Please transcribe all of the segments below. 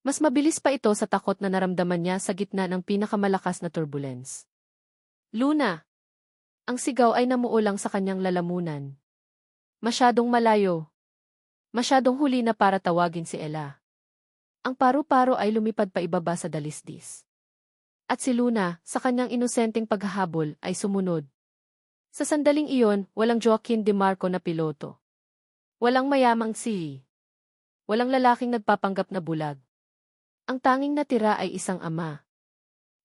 Mas mabilis pa ito sa takot na naramdaman niya sa gitna ng pinakamalakas na turbulence. Luna! Ang sigaw ay namuulang sa kanyang lalamunan. Masyadong malayo. Masyadong huli na para tawagin si Ella. Ang paru-paro ay lumipad pa ibaba sa dalisdis. At si Luna, sa kanyang inosenteng paghahabol, ay sumunod. Sa sandaling iyon, walang Joaquin de Marco na piloto. Walang mayamang si. Walang lalaking nagpapanggap na bulag. Ang tanging natira ay isang ama.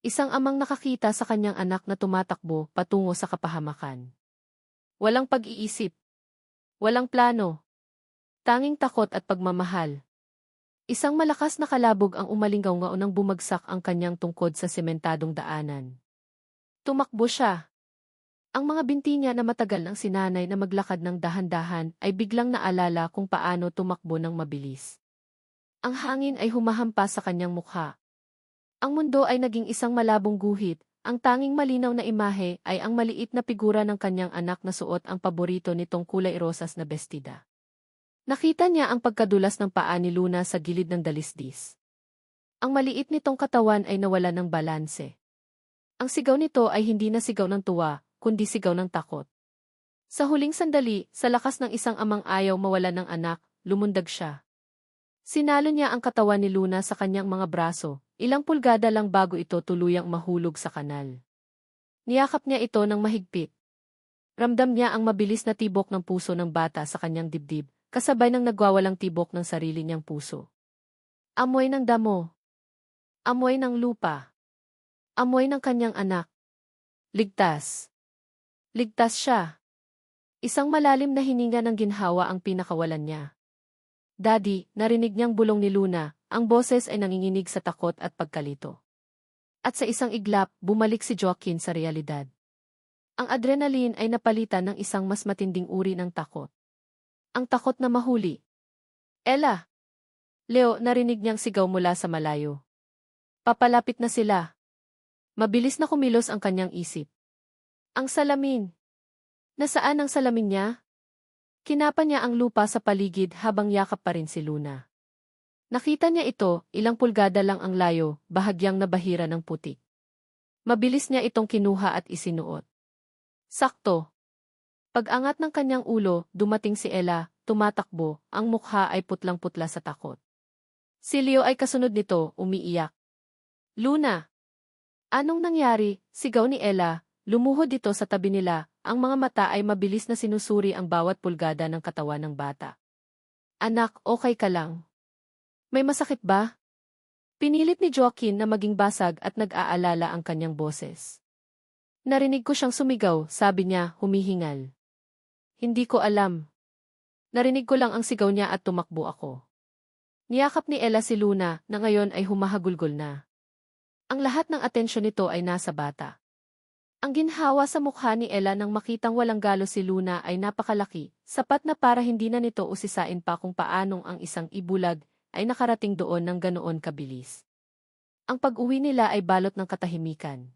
Isang amang nakakita sa kanyang anak na tumatakbo patungo sa kapahamakan. Walang pag-iisip. Walang plano. Tanging takot at pagmamahal. Isang malakas na kalabog ang umalinggaw nang bumagsak ang kanyang tungkod sa sementadong daanan. Tumakbo siya. Ang mga binti niya na matagal nang sinanay na maglakad ng dahan-dahan ay biglang naalala kung paano tumakbo ng mabilis. Ang hangin ay humahampas sa kanyang mukha. Ang mundo ay naging isang malabong guhit, ang tanging malinaw na imahe ay ang maliit na figura ng kanyang anak na suot ang paborito nitong kulay rosas na bestida. Nakita niya ang pagkadulas ng paa ni Luna sa gilid ng dalisdis. Ang maliit nitong katawan ay nawala ng balanse. Ang sigaw nito ay hindi na sigaw ng tuwa, kundi sigaw ng takot. Sa huling sandali, sa lakas ng isang amang ayaw mawala ng anak, lumundag siya. Sinalo niya ang katawan ni Luna sa kanyang mga braso, ilang pulgada lang bago ito tuluyang mahulog sa kanal. Niyakap niya ito ng mahigpit. Ramdam niya ang mabilis na tibok ng puso ng bata sa kanyang dibdib, kasabay ng nagwawalang tibok ng sarili niyang puso. Amoy ng damo. Amoy ng lupa. Amoy ng kanyang anak. Ligtas. Ligtas siya. Isang malalim na hininga ng ginhawa ang pinakawalan niya. Daddy, narinig niyang bulong ni Luna, ang boses ay nanginginig sa takot at pagkalito. At sa isang iglap, bumalik si Joaquin sa realidad. Ang adrenaline ay napalitan ng isang mas matinding uri ng takot. Ang takot na mahuli. Ella! Leo, narinig niyang sigaw mula sa malayo. Papalapit na sila. Mabilis na kumilos ang kanyang isip. Ang salamin. Nasaan ang salamin niya? Kinapa niya ang lupa sa paligid habang yakap pa rin si Luna. Nakita niya ito, ilang pulgada lang ang layo, bahagyang nabahira ng putik. Mabilis niya itong kinuha at isinuot. Sakto. Pag-angat ng kanyang ulo, dumating si Ella, tumatakbo, ang mukha ay putlang-putla sa takot. Si Leo ay kasunod nito, umiiyak. Luna! Anong nangyari? Sigaw ni Ella, lumuhod dito sa tabi nila, ang mga mata ay mabilis na sinusuri ang bawat pulgada ng katawan ng bata. Anak, okay ka lang? May masakit ba? Pinilit ni Joaquin na maging basag at nag-aalala ang kanyang boses. Narinig ko siyang sumigaw, sabi niya, humihingal. Hindi ko alam. Narinig ko lang ang sigaw niya at tumakbo ako. Niyakap ni Ella si Luna na ngayon ay humahagulgol na. Ang lahat ng atensyon nito ay nasa bata. Ang ginhawa sa mukha ni Ella nang makitang walang galo si Luna ay napakalaki, sapat na para hindi na nito usisain pa kung paanong ang isang ibulag ay nakarating doon ng ganoon kabilis. Ang pag-uwi nila ay balot ng katahimikan.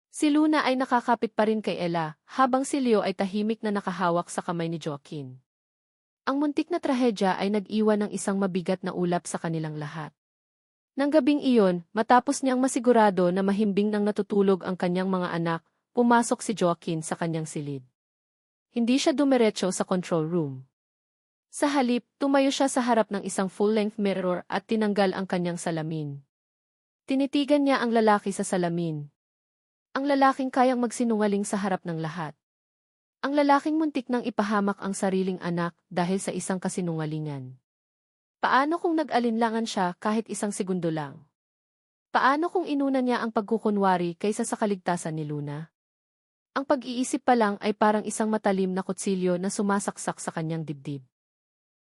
Si Luna ay nakakapit pa rin kay Ella, habang si Leo ay tahimik na nakahawak sa kamay ni Joaquin. Ang muntik na trahedya ay nag-iwan ng isang mabigat na ulap sa kanilang lahat. Nang gabing iyon, matapos niyang masigurado na mahimbing nang natutulog ang kanyang mga anak, pumasok si Joaquin sa kanyang silid. Hindi siya dumiretso sa control room. Sa halip, tumayo siya sa harap ng isang full-length mirror at tinanggal ang kanyang salamin. Tinitigan niya ang lalaki sa salamin. Ang lalaking kayang magsinungaling sa harap ng lahat. Ang lalaking muntik nang ipahamak ang sariling anak dahil sa isang kasinungalingan. Paano kung nag-alinlangan siya kahit isang segundo lang? Paano kung inuna niya ang pagkukunwari kaysa sa kaligtasan ni Luna? Ang pag-iisip pa lang ay parang isang matalim na kutsilyo na sumasaksak sa kanyang dibdib.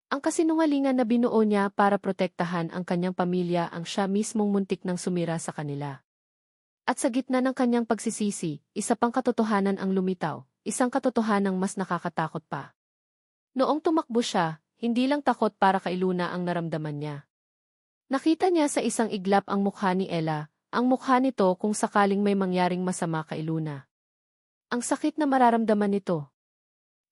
Ang kasinungalingan na binuo niya para protektahan ang kanyang pamilya ang siya mismong muntik nang sumira sa kanila. At sa gitna ng kanyang pagsisisi, isa pang katotohanan ang lumitaw, isang katotohanang mas nakakatakot pa. Noong tumakbo siya, hindi lang takot para kay Luna ang naramdaman niya. Nakita niya sa isang iglap ang mukha ni Ella, ang mukha nito kung sakaling may mangyaring masama kay Luna. Ang sakit na mararamdaman nito.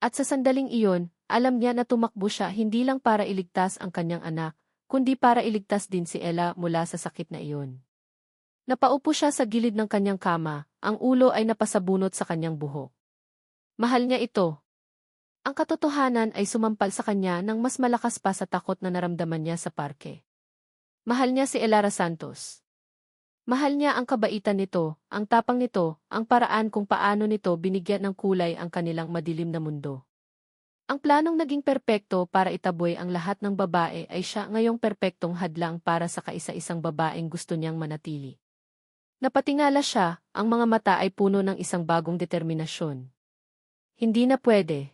At sa sandaling iyon, alam niya na tumakbo siya hindi lang para iligtas ang kanyang anak, kundi para iligtas din si Ella mula sa sakit na iyon. Napaupo siya sa gilid ng kanyang kama, ang ulo ay napasabunot sa kanyang buhok. Mahal niya ito. Ang katotohanan ay sumampal sa kanya ng mas malakas pa sa takot na naramdaman niya sa parke. Mahal niya si Elara Santos. Mahal niya ang kabaitan nito, ang tapang nito, ang paraan kung paano nito binigyan ng kulay ang kanilang madilim na mundo. Ang planong naging perpekto para itaboy ang lahat ng babae ay siya ngayong perpektong hadlang para sa kaisa-isang babaeng gusto niyang manatili. Napatingala siya, ang mga mata ay puno ng isang bagong determinasyon. Hindi na pwede.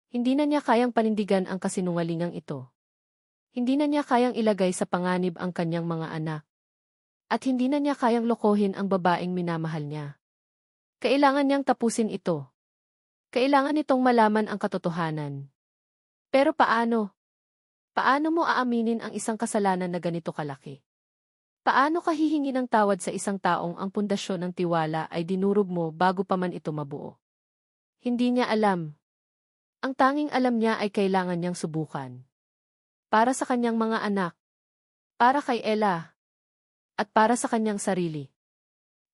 Hindi na niya kayang panindigan ang kasinungalingang ito. Hindi na niya kayang ilagay sa panganib ang kanyang mga anak. At hindi na niya kayang lokohin ang babaeng minamahal niya. Kailangan niyang tapusin ito. Kailangan nitong malaman ang katotohanan. Pero paano? Paano mo aaminin ang isang kasalanan na ganito kalaki? Paano ka hihingi ng tawad sa isang taong ang pundasyon ng tiwala ay dinurog mo bago pa man ito mabuo? Hindi niya alam. Ang tanging alam niya ay kailangan niyang subukan. Para sa kanyang mga anak. Para kay Ella. At para sa kanyang sarili.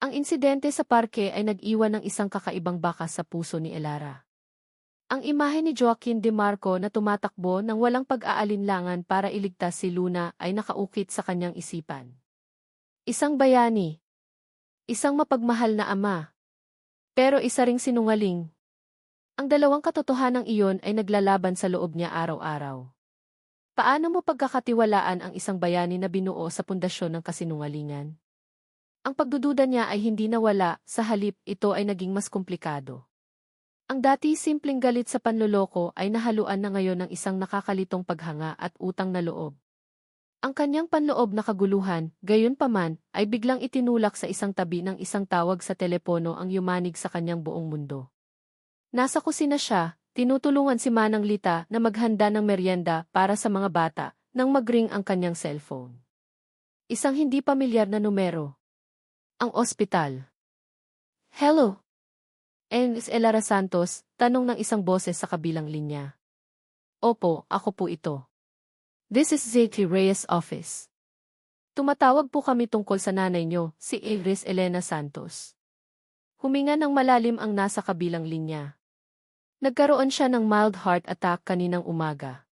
Ang insidente sa parke ay nag-iwan ng isang kakaibang bakas sa puso ni Elara. Ang imahe ni Joaquin De Marco na tumatakbo ng walang pag-aalinlangan para iligtas si Luna ay nakaukit sa kanyang isipan. Isang bayani. Isang mapagmahal na ama. Pero isa ring sinungaling. Ang dalawang katotohanang iyon ay naglalaban sa loob niya araw-araw. Paano mo pagkakatiwalaan ang isang bayani na binuo sa pundasyon ng kasinungalingan? Ang pagdududa niya ay hindi nawala, sa halip ito ay naging mas komplikado. Ang dati simpleng galit sa panloloko ay nahaluan na ngayon ng isang nakakalitong paghanga at utang na loob. Ang kanyang panloob na kaguluhan, gayunpaman, ay biglang itinulak sa isang tabi ng isang tawag sa telepono ang yumanig sa kanyang buong mundo. Nasa kusina siya, tinutulungan si Manang Lita na maghanda ng merienda para sa mga bata, nang mag-ring ang kanyang cellphone. Isang hindi pamilyar na numero. Ang ospital. Hello? Ms. Elara Santos, tanong ng isang boses sa kabilang linya. Opo, ako po ito. This is Zeki Reyes' office. Tumatawag po kami tungkol sa nanay niyo, si Iris Elena Santos. Huminga ng malalim ang nasa kabilang linya. Nagkaroon siya ng mild heart attack kaninang umaga.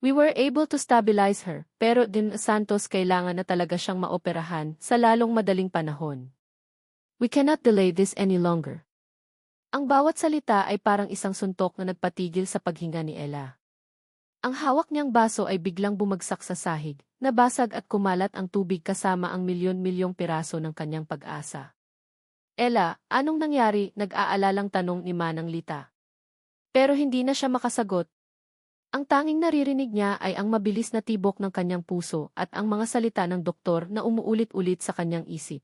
We were able to stabilize her, pero din Santos kailangan na talaga siyang maoperahan sa lalong madaling panahon. We cannot delay this any longer. Ang bawat salita ay parang isang suntok na nagpatigil sa paghinga ni Ella. Ang hawak niyang baso ay biglang bumagsak sa sahig, nabasag at kumalat ang tubig kasama ang milyon-milyong piraso ng kanyang pag-asa. Ella, anong nangyari? Nag-aalalang tanong ni Manang Lita. Pero hindi na siya makasagot. Ang tanging naririnig niya ay ang mabilis na tibok ng kanyang puso at ang mga salita ng doktor na umuulit-ulit sa kanyang isip.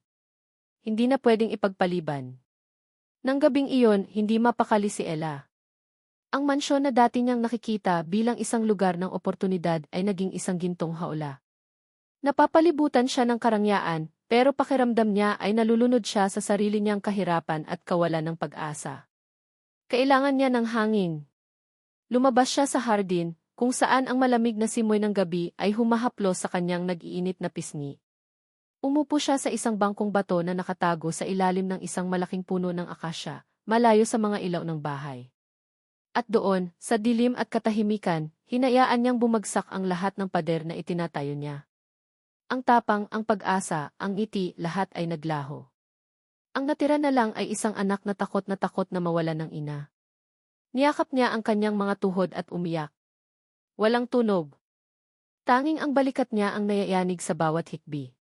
Hindi na pwedeng ipagpaliban. Nang gabing iyon, hindi mapakali si Ella. Ang mansyon na dati niyang nakikita bilang isang lugar ng oportunidad ay naging isang gintong haula. Napapalibutan siya ng karangyaan, pero pakiramdam niya ay nalulunod siya sa sarili niyang kahirapan at kawalan ng pag-asa. Kailangan niya ng hangin. Lumabas siya sa hardin, kung saan ang malamig na simoy ng gabi ay humahaplos sa kanyang nag-iinit na pisngi. Umupo siya sa isang bangkong bato na nakatago sa ilalim ng isang malaking puno ng akasya, malayo sa mga ilaw ng bahay. At doon, sa dilim at katahimikan, hinayaan niyang bumagsak ang lahat ng pader na itinatayo niya. Ang tapang, ang pag-asa, ang ngiti, lahat ay naglaho. Ang natira na lang ay isang anak na takot na mawalan ng ina. Niyakap niya ang kanyang mga tuhod at umiyak. Walang tunog. Tanging ang balikat niya ang nayayanig sa bawat hikbi.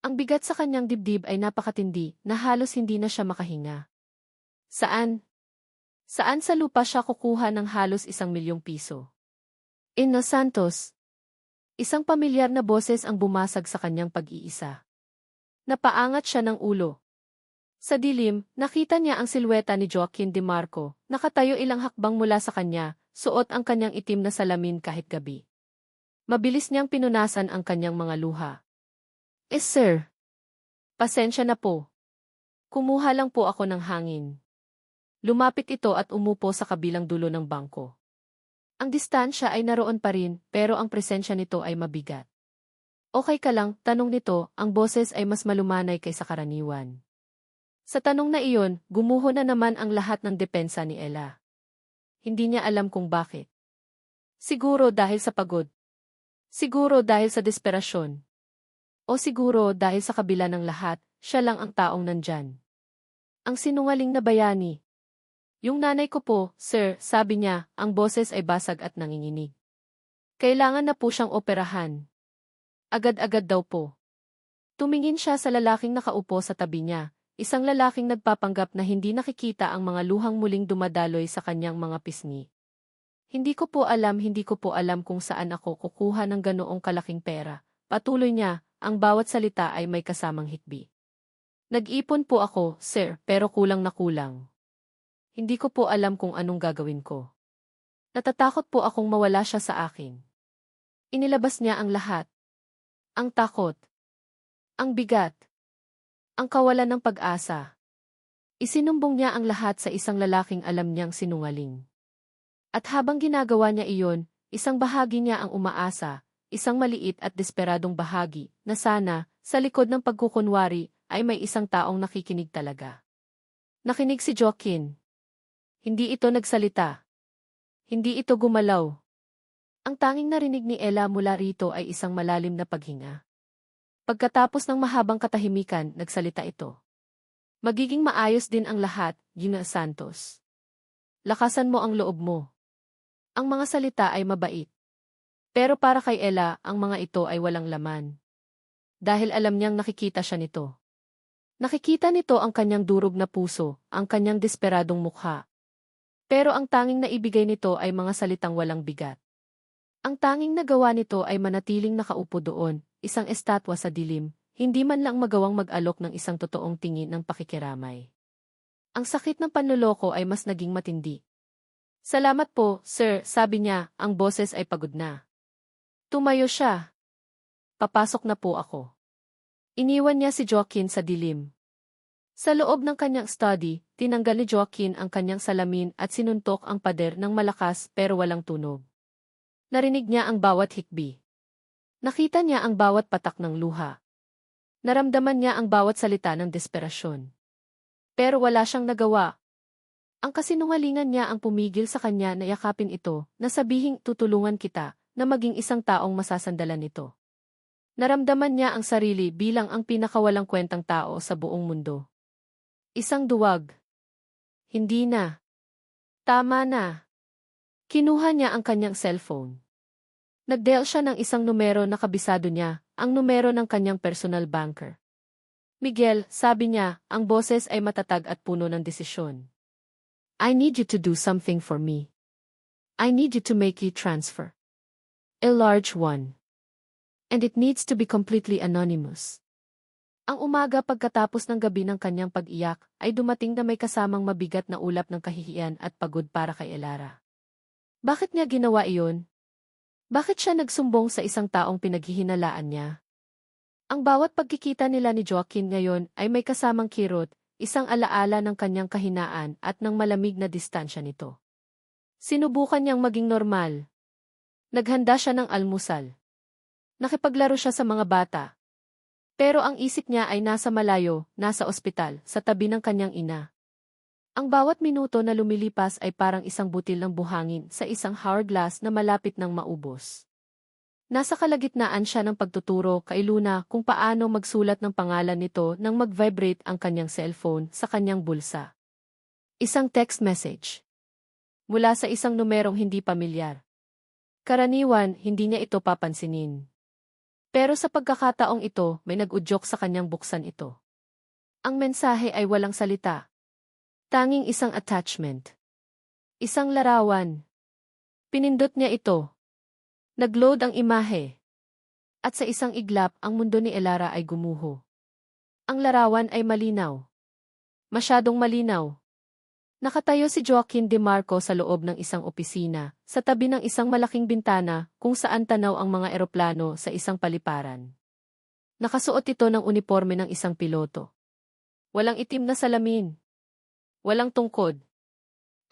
Ang bigat sa kanyang dibdib ay napakatindi na halos hindi na siya makahinga. Saan? Saan sa lupa siya kukuha ng halos 1,000,000 piso? Ina Santos. Isang pamilyar na boses ang bumasag sa kanyang pag-iisa. Napaangat siya ng ulo. Sa dilim, nakita niya ang silweta ni Joaquin De Marco, nakatayo ilang hakbang mula sa kanya, suot ang kanyang itim na salamin kahit gabi. Mabilis niyang pinunasan ang kanyang mga luha. Sir. Pasensya na po. Kumuha lang po ako ng hangin. Lumapit ito at umupo sa kabilang dulo ng bangko. Ang distansya ay naroon pa rin, pero ang presensya nito ay mabigat. Okay ka lang, tanong nito, ang boses ay mas malumanay kaysa karaniwan. Sa tanong na iyon, gumuho na naman ang lahat ng depensa ni Ella. Hindi niya alam kung bakit. Siguro dahil sa pagod. Siguro dahil sa desperasyon. O siguro dahil sa kabila ng lahat, siya lang ang taong nandyan. Ang sinungaling na bayani. Yung nanay ko po, sir, sabi niya, ang boses ay basag at nanginginig. Kailangan na po siyang operahan. Agad-agad daw po. Tumingin siya sa lalaking nakaupo sa tabi niya, isang lalaking nagpapanggap na hindi nakikita ang mga luhang muling dumadaloy sa kanyang mga pisngi. Hindi ko po alam kung saan ako kukuha ng ganoong kalaking pera. Patuloy niya, ang bawat salita ay may kasamang hikbi. Nag-ipon po ako, sir, pero kulang na kulang. Hindi ko po alam kung anong gagawin ko. Natatakot po akong mawala siya sa akin. Inilabas niya ang lahat. Ang takot. Ang bigat. Ang kawalan ng pag-asa. Isinumbong niya ang lahat sa isang lalaking alam niyang sinungaling. At habang ginagawa niya iyon, isang bahagi niya ang umaasa, isang maliit at desperadong bahagi, na sana, sa likod ng pagkukunwari, ay may isang taong nakikinig talaga. Nakinig si Joaquin. Hindi ito nagsalita. Hindi ito gumalaw. Ang tanging narinig ni Ella mula rito ay isang malalim na paghinga. Pagkatapos ng mahabang katahimikan, nagsalita ito. Magiging maayos din ang lahat, Gina Santos. Lakasan mo ang loob mo. Ang mga salita ay mabait. Pero para kay Ella, ang mga ito ay walang laman. Dahil alam niyang nakikita siya nito. Nakikita nito ang kanyang durog na puso, ang kanyang desperadong mukha. Pero ang tanging naibigay nito ay mga salitang walang bigat. Ang tanging nagawa nito ay manatiling nakaupo doon, isang estatwa sa dilim, hindi man lang magawang mag-alok ng isang totoong tingin ng pakikiramay. Ang sakit ng panloloko ay mas naging matindi. Salamat po, sir, sabi niya, ang boses ay pagod na. Tumayo siya. Papasok na po ako. Iniwan niya si Joaquin sa dilim. Sa loob ng kanyang study, tinanggal ni Joaquin ang kanyang salamin at sinuntok ang pader ng malakas pero walang tunog. Narinig niya ang bawat hikbi. Nakita niya ang bawat patak ng luha. Naramdaman niya ang bawat salita ng desperasyon. Pero wala siyang nagawa. Ang kasinungalingan niya ang pumigil sa kanya na yakapin ito, na sabihing tutulungan kita, na maging isang taong masasandalan nito. Naramdaman niya ang sarili bilang ang pinakawalang kwentang tao sa buong mundo. Isang duwag. Hindi na. Tama na. Kinuha niya ang kanyang cellphone. Nag-dial siya ng isang numero na kabisado niya, ang numero ng kanyang personal banker. Miguel, sabi niya, ang boses ay matatag at puno ng desisyon. I need you to do something for me. I need you to make a transfer. A large one. And it needs to be completely anonymous. Ang umaga pagkatapos ng gabi ng kanyang pag-iyak, ay dumating na may kasamang mabigat na ulap ng kahihiyan at pagod para kay Elara. Bakit niya ginawa iyon? Bakit siya nagsumbong sa isang taong pinaghihinalaan niya? Ang bawat pagkikita nila ni Joaquin ngayon ay may kasamang kirot, isang alaala ng kanyang kahinaan at ng malamig na distansya nito. Sinubukan niyang maging normal. Naghanda siya ng almusal. Nakipaglaro siya sa mga bata. Pero ang isip niya ay nasa malayo, nasa ospital, sa tabi ng kanyang ina. Ang bawat minuto na lumilipas ay parang isang butil ng buhangin sa isang hourglass na malapit ng maubos. Nasa kalagitnaan siya ng pagtuturo kay Luna kung paano magsulat ng pangalan nito nang mag-vibrate ang kanyang cellphone sa kanyang bulsa. Isang text message. Mula sa isang numerong hindi pamilyar. Karaniwan, hindi niya ito papansinin. Pero sa pagkakataong ito, may nag-udyok sa kanyang buksan ito. Ang mensahe ay walang salita. Tanging isang attachment. Isang larawan. Pinindot niya ito. Nag-load ang imahe. At sa isang iglap, ang mundo ni Elara ay gumuho. Ang larawan ay malinaw. Masyadong malinaw. Nakatayo si Joaquin De Marco sa loob ng isang opisina, sa tabi ng isang malaking bintana kung saan tanaw ang mga eroplano sa isang paliparan. Nakasuot ito ng uniforme ng isang piloto. Walang itim na salamin. Walang tungkod.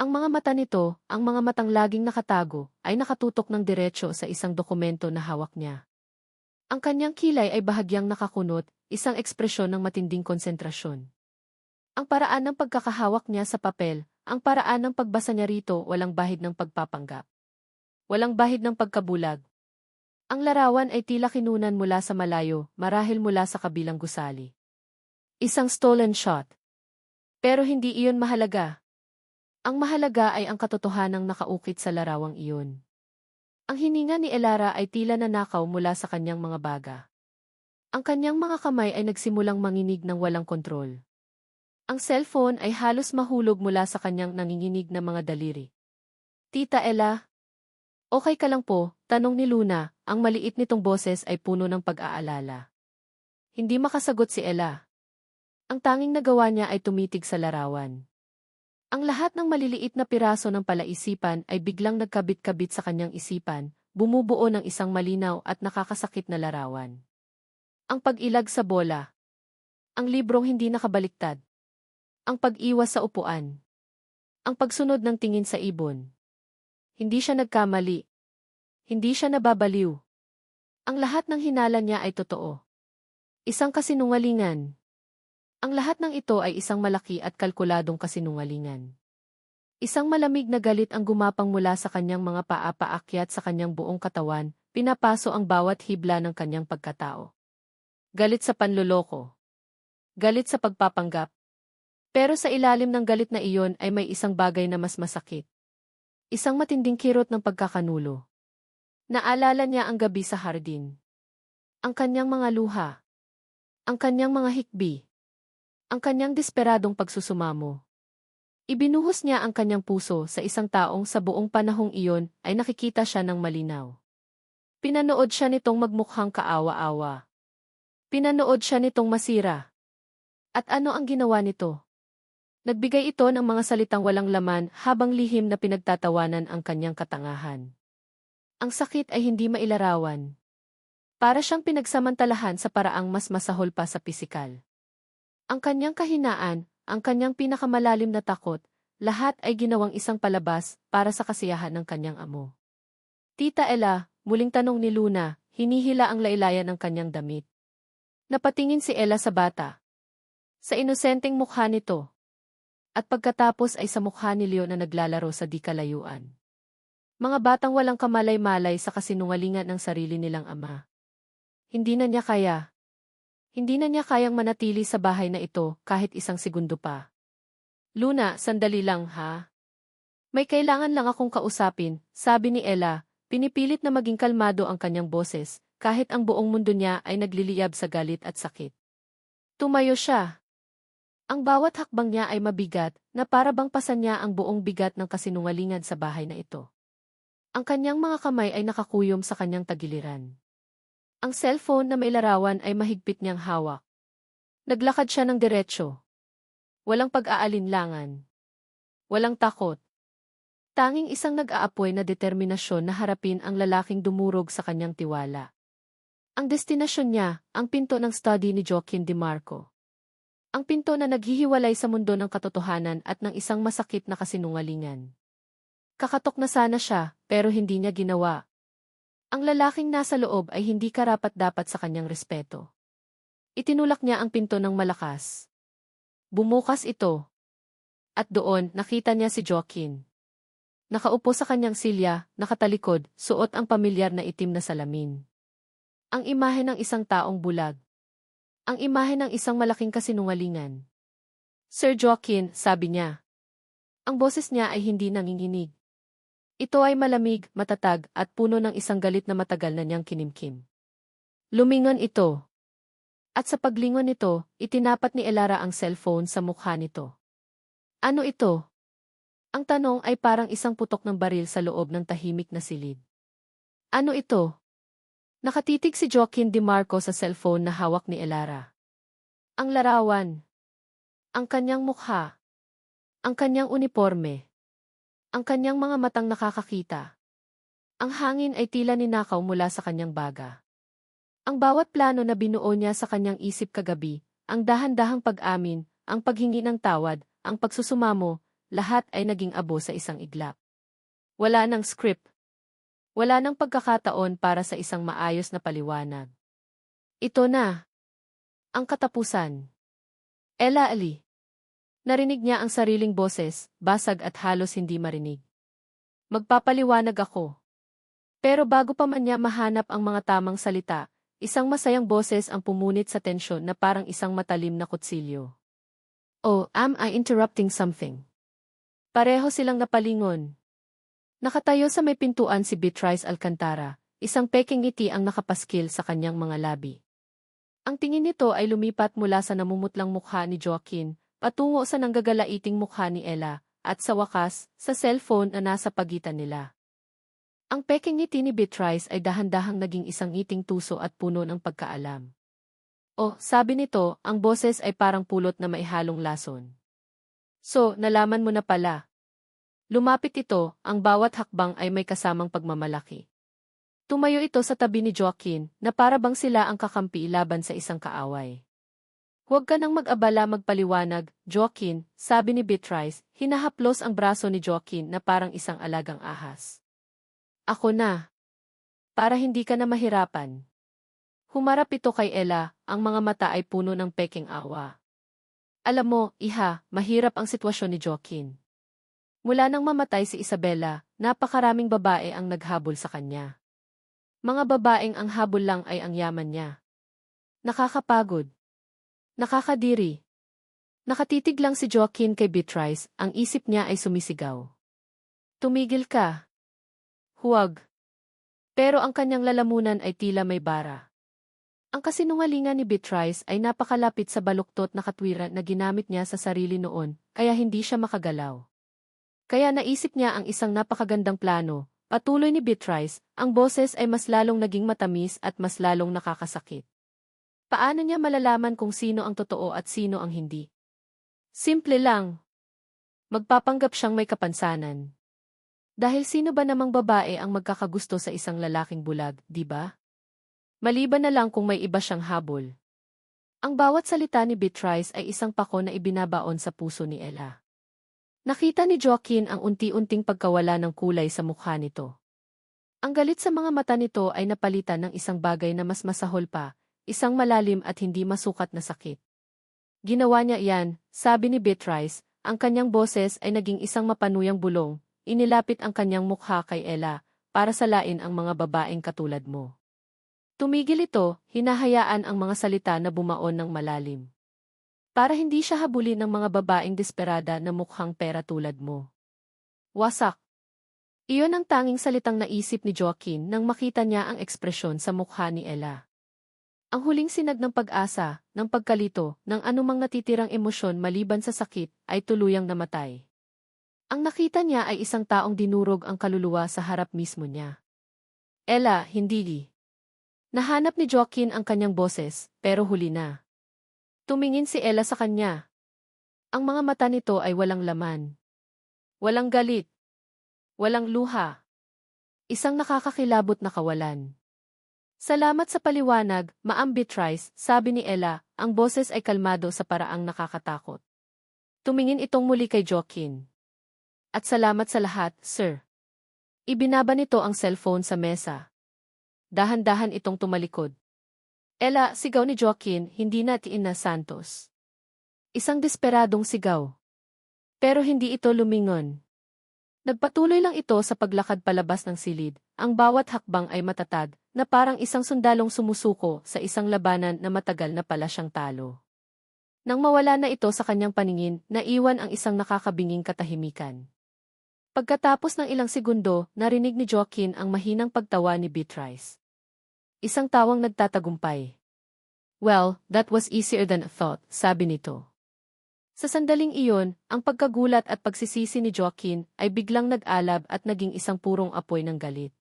Ang mga mata nito, ang mga matang laging nakatago, ay nakatutok ng diretso sa isang dokumento na hawak niya. Ang kanyang kilay ay bahagyang nakakunot, isang ekspresyon ng matinding konsentrasyon. Ang paraan ng pagkakahawak niya sa papel, ang paraan ng pagbasa niya rito, walang bahid ng pagpapanggap. Walang bahid ng pagkabulag. Ang larawan ay tila kinunan mula sa malayo, marahil mula sa kabilang gusali. Isang stolen shot. Pero hindi iyon mahalaga. Ang mahalaga ay ang katotohanang nakaukit sa larawang iyon. Ang hininga ni Elara ay tila nanakaw mula sa kanyang mga baga. Ang kanyang mga kamay ay nagsimulang manginig ng walang kontrol. Ang cellphone ay halos mahulog mula sa kanyang nanginginig na mga daliri. Tita Ella? Okay ka lang po, tanong ni Luna, ang maliit nitong boses ay puno ng pag-aalala. Hindi makasagot si Ella. Ang tanging nagawa niya ay tumitig sa larawan. Ang lahat ng maliliit na piraso ng palaisipan ay biglang nagkabit-kabit sa kanyang isipan, bumubuo ng isang malinaw at nakakasakit na larawan. Ang pag-ilag sa bola. Ang librong hindi nakabaliktad. Ang pag-iwas sa upuan. Ang pagsunod ng tingin sa ibon. Hindi siya nagkamali. Hindi siya nababaliw. Ang lahat ng hinala niya ay totoo. Isang kasinungalingan. Ang lahat ng ito ay isang malaki at kalkuladong kasinungalingan. Isang malamig na galit ang gumapang mula sa kanyang mga paa paakyat sa kanyang buong katawan, pinapaso ang bawat hibla ng kanyang pagkatao. Galit sa panloloko. Galit sa pagpapanggap. Pero sa ilalim ng galit na iyon ay may isang bagay na mas masakit. Isang matinding kirot ng pagkakanulo. Naalala niya ang gabi sa hardin. Ang kanyang mga luha. Ang kanyang mga hikbi. Ang kanyang desperadong pagsusumamo. Ibinuhos niya ang kanyang puso sa isang taong sa buong panahong iyon ay nakikita siya ng malinaw. Pinanood siya nitong magmukhang kaawa-awa. Pinanood siya nitong masira. At ano ang ginawa nito? Nagbigay ito ng mga salitang walang laman habang lihim na pinagtatawanan ang kanyang katangahan. Ang sakit ay hindi mailarawan. Para siyang pinagsamantalahan sa paraang mas masahol pa sa pisikal. Ang kanyang kahinaan, ang kanyang pinakamalalim na takot, lahat ay ginawang isang palabas para sa kasiyahan ng kanyang amo. Tita Ella, muling tanong ni Luna, hinihila ang laylayan ng kanyang damit. Napatingin si Ella sa bata. Sa inosenteng mukha nito. At pagkatapos ay sa mukha ni Leo na naglalaro sa di kalayuan. Mga batang walang kamalay-malay sa kasinungalingan ng sarili nilang ama. Hindi na niya kaya. Hindi na niya kayang manatili sa bahay na ito kahit isang segundo pa. Luna, sandali lang ha. May kailangan lang akong kausapin, sabi ni Ella, pinipilit na maging kalmado ang kanyang boses, kahit ang buong mundo niya ay nagliliyab sa galit at sakit. Tumayo siya. Ang bawat hakbang niya ay mabigat, na para bang pasan niya ang buong bigat ng kasinungalingan sa bahay na ito. Ang kanyang mga kamay ay nakakuyom sa kanyang tagiliran. Ang cellphone na may larawan ay mahigpit niyang hawak. Naglakad siya ng diretsyo. Walang pag-aalinlangan. Walang takot. Tanging isang nag-aapoy na determinasyon na harapin ang lalaking dumurog sa kanyang tiwala. Ang destinasyon niya, ang pinto ng study ni Joaquin DeMarco. Ang pinto na naghihiwalay sa mundo ng katotohanan at ng isang masakit na kasinungalingan. Kakatok na sana siya, pero hindi niya ginawa. Ang lalaking nasa loob ay hindi karapat-dapat sa kanyang respeto. Itinulak niya ang pinto ng malakas. Bumukas ito. At doon, nakita niya si Joaquin. Nakaupo sa kanyang silya, nakatalikod, suot ang pamilyar na itim na salamin. Ang imahe ng isang taong bulag. Ang imahe ng isang malaking kasinungalingan. Sir Joaquin, sabi niya. Ang boses niya ay hindi nanginginig. Ito ay malamig, matatag, at puno ng isang galit na matagal na niyang kinimkim. Lumingon ito. At sa paglingon nito, itinapat ni Elara ang cellphone sa mukha nito. Ano ito? Ang tanong ay parang isang putok ng baril sa loob ng tahimik na silid. Ano ito? Nakatitig si Joaquin DeMarco sa cellphone na hawak ni Elara. Ang larawan. Ang kanyang mukha. Ang kanyang uniforme. Ang kanyang mga matang nakakakita. Ang hangin ay tila ninakaw mula sa kanyang baga. Ang bawat plano na binuo niya sa kanyang isip kagabi, ang dahan-dahang pag-amin, ang paghingi ng tawad, ang pagsusumamo, lahat ay naging abo sa isang iglap. Wala nang script. Wala nang pagkakataon para sa isang maayos na paliwanag. Ito na. Ang katapusan. Ella Ali. Narinig niya ang sariling boses, basag at halos hindi marinig. Magpapaliwanag ako. Pero bago pa man niya mahanap ang mga tamang salita, isang masayang boses ang pumunit sa tensyon na parang isang matalim na kutsilyo. Oh, am I interrupting something? Pareho silang napalingon. Nakatayo sa may pintuan si Beatrice Alcantara, isang peking ngiti ang nakapaskil sa kanyang mga labi. Ang tingin nito ay lumipat mula sa namumutlang mukha ni Joaquin, patungo sa nanggagalaiting mukha ni Ella, at sa wakas, sa cellphone na nasa pagitan nila. Ang peking ngiti ni Beatrice ay dahan-dahang naging isang ngiting tuso at puno ng pagkaalam. Oh, sabi nito, ang boses ay parang pulot na maihalong lason. So, nalaman mo na pala. Lumapit ito, ang bawat hakbang ay may kasamang pagmamalaki. Tumayo ito sa tabi ni Joaquin, na para bang sila ang kakampi laban sa isang kaaway. Huwag ka nang mag-abala magpaliwanag, Joaquin, sabi ni Beatrice, hinahaplos ang braso ni Joaquin na parang isang alagang ahas. Ako na. Para hindi ka na mahirapan. Humarap ito kay Ella, ang mga mata ay puno ng peking awa. Alam mo, iha, mahirap ang sitwasyon ni Joaquin. Mula nang mamatay si Isabela, napakaraming babae ang naghabol sa kanya. Mga babaeng ang habol lang ay ang yaman niya. Nakakapagod. Nakakadiri. Nakatitig lang si Joaquin kay Beatrice, ang isip niya ay sumisigaw. Tumigil ka. Huwag. Pero ang kanyang lalamunan ay tila may bara. Ang kasinungalingan ni Beatrice ay napakalapit sa baluktot na katwiran na ginamit niya sa sarili noon, kaya hindi siya makagalaw. Kaya naisip niya ang isang napakagandang plano. Patuloy ni Beatrice, ang boses ay mas lalong naging matamis at mas lalong nakakasakit. Paano niya malalaman kung sino ang totoo at sino ang hindi? Simple lang. Magpapanggap siyang may kapansanan. Dahil sino ba namang babae ang magkakagusto sa isang lalaking bulag, di ba? Maliban na lang kung may iba siyang habol. Ang bawat salita ni Beatrice ay isang pako na ibinabaon sa puso ni Ella. Nakita ni Joaquin ang unti-unting pagkawala ng kulay sa mukha nito. Ang galit sa mga mata nito ay napalitan ng isang bagay na mas masahol pa, isang malalim at hindi masukat na sakit. Ginawa niya iyan, sabi ni Beatrice, ang kanyang boses ay naging isang mapanuyang bulong, inilapit ang kanyang mukha kay Ella, para salain ang mga babaeng katulad mo. Tumigil ito, hinahayaan ang mga salita na bumaon ng malalim. Para hindi siya habulin ng mga babaeng desperada na mukhang pera tulad mo. Wasak. Iyon ang tanging salitang naisip ni Joaquin nang makita niya ang ekspresyon sa mukha ni Ella. Ang huling sinag ng pag-asa, ng pagkalito, ng anumang natitirang emosyon maliban sa sakit, ay tuluyang namatay. Ang nakita niya ay isang taong dinurog ang kaluluwa sa harap mismo niya. Ella, hindi. Nahanap ni Joaquin ang kanyang boses, pero huli na. Tumingin si Ella sa kanya. Ang mga mata nito ay walang laman. Walang galit. Walang luha. Isang nakakakilabot na kawalan. Salamat sa paliwanag, Ma'am Beatrice, sabi ni Ella, ang boses ay kalmado sa paraang nakakatakot. Tumingin itong muli kay Joaquin. At salamat sa lahat, sir. Ibinaba nito ang cellphone sa mesa. Dahan-dahan itong tumalikod. Ella, sigaw ni Joaquin, hindi na tiin na Santos. Isang desperadong sigaw. Pero hindi ito lumingon. Nagpatuloy lang ito sa paglakad palabas ng silid, ang bawat hakbang ay matatag, na parang isang sundalong sumusuko sa isang labanan na matagal na pala siyang talo. Nang mawala na ito sa kanyang paningin, naiwan ang isang nakakabinging katahimikan. Pagkatapos ng ilang segundo, narinig ni Joaquin ang mahinang pagtawa ni Beatrice. Isang tawang nagtatagumpay. Well, that was easier than I thought, sabi nito. Sa sandaling iyon, ang pagkagulat at pagsisisi ni Joaquin ay biglang nag-alab at naging isang purong apoy ng galit.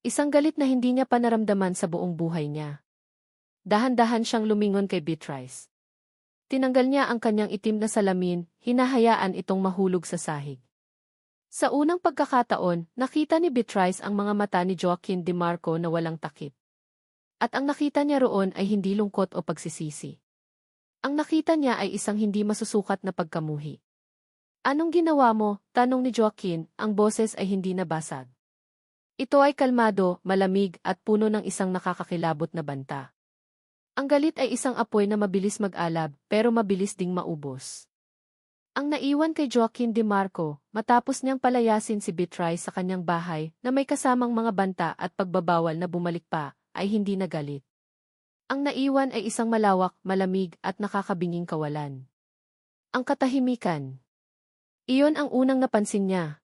Isang galit na hindi niya pa naramdaman sa buong buhay niya. Dahan-dahan siyang lumingon kay Beatrice. Tinanggal niya ang kanyang itim na salamin, hinahayaan itong mahulog sa sahig. Sa unang pagkakataon, nakita ni Beatrice ang mga mata ni Joaquin DeMarco na walang takip. At ang nakita niya roon ay hindi lungkot o pagsisisi. Ang nakita niya ay isang hindi masusukat na pagkamuhi. Anong ginawa mo? Tanong ni Joaquin, ang boses ay hindi nabasag. Ito ay kalmado, malamig at puno ng isang nakakakilabot na banta. Ang galit ay isang apoy na mabilis mag-alab pero mabilis ding maubos. Ang naiwan kay Joaquin de Marco, matapos niyang palayasin si Beatrice sa kanyang bahay na may kasamang mga banta at pagbabawal na bumalik pa, ay hindi nagalit. Ang naiwan ay isang malawak, malamig at nakakabinging kawalan. Ang katahimikan. Iyon ang unang napansin niya.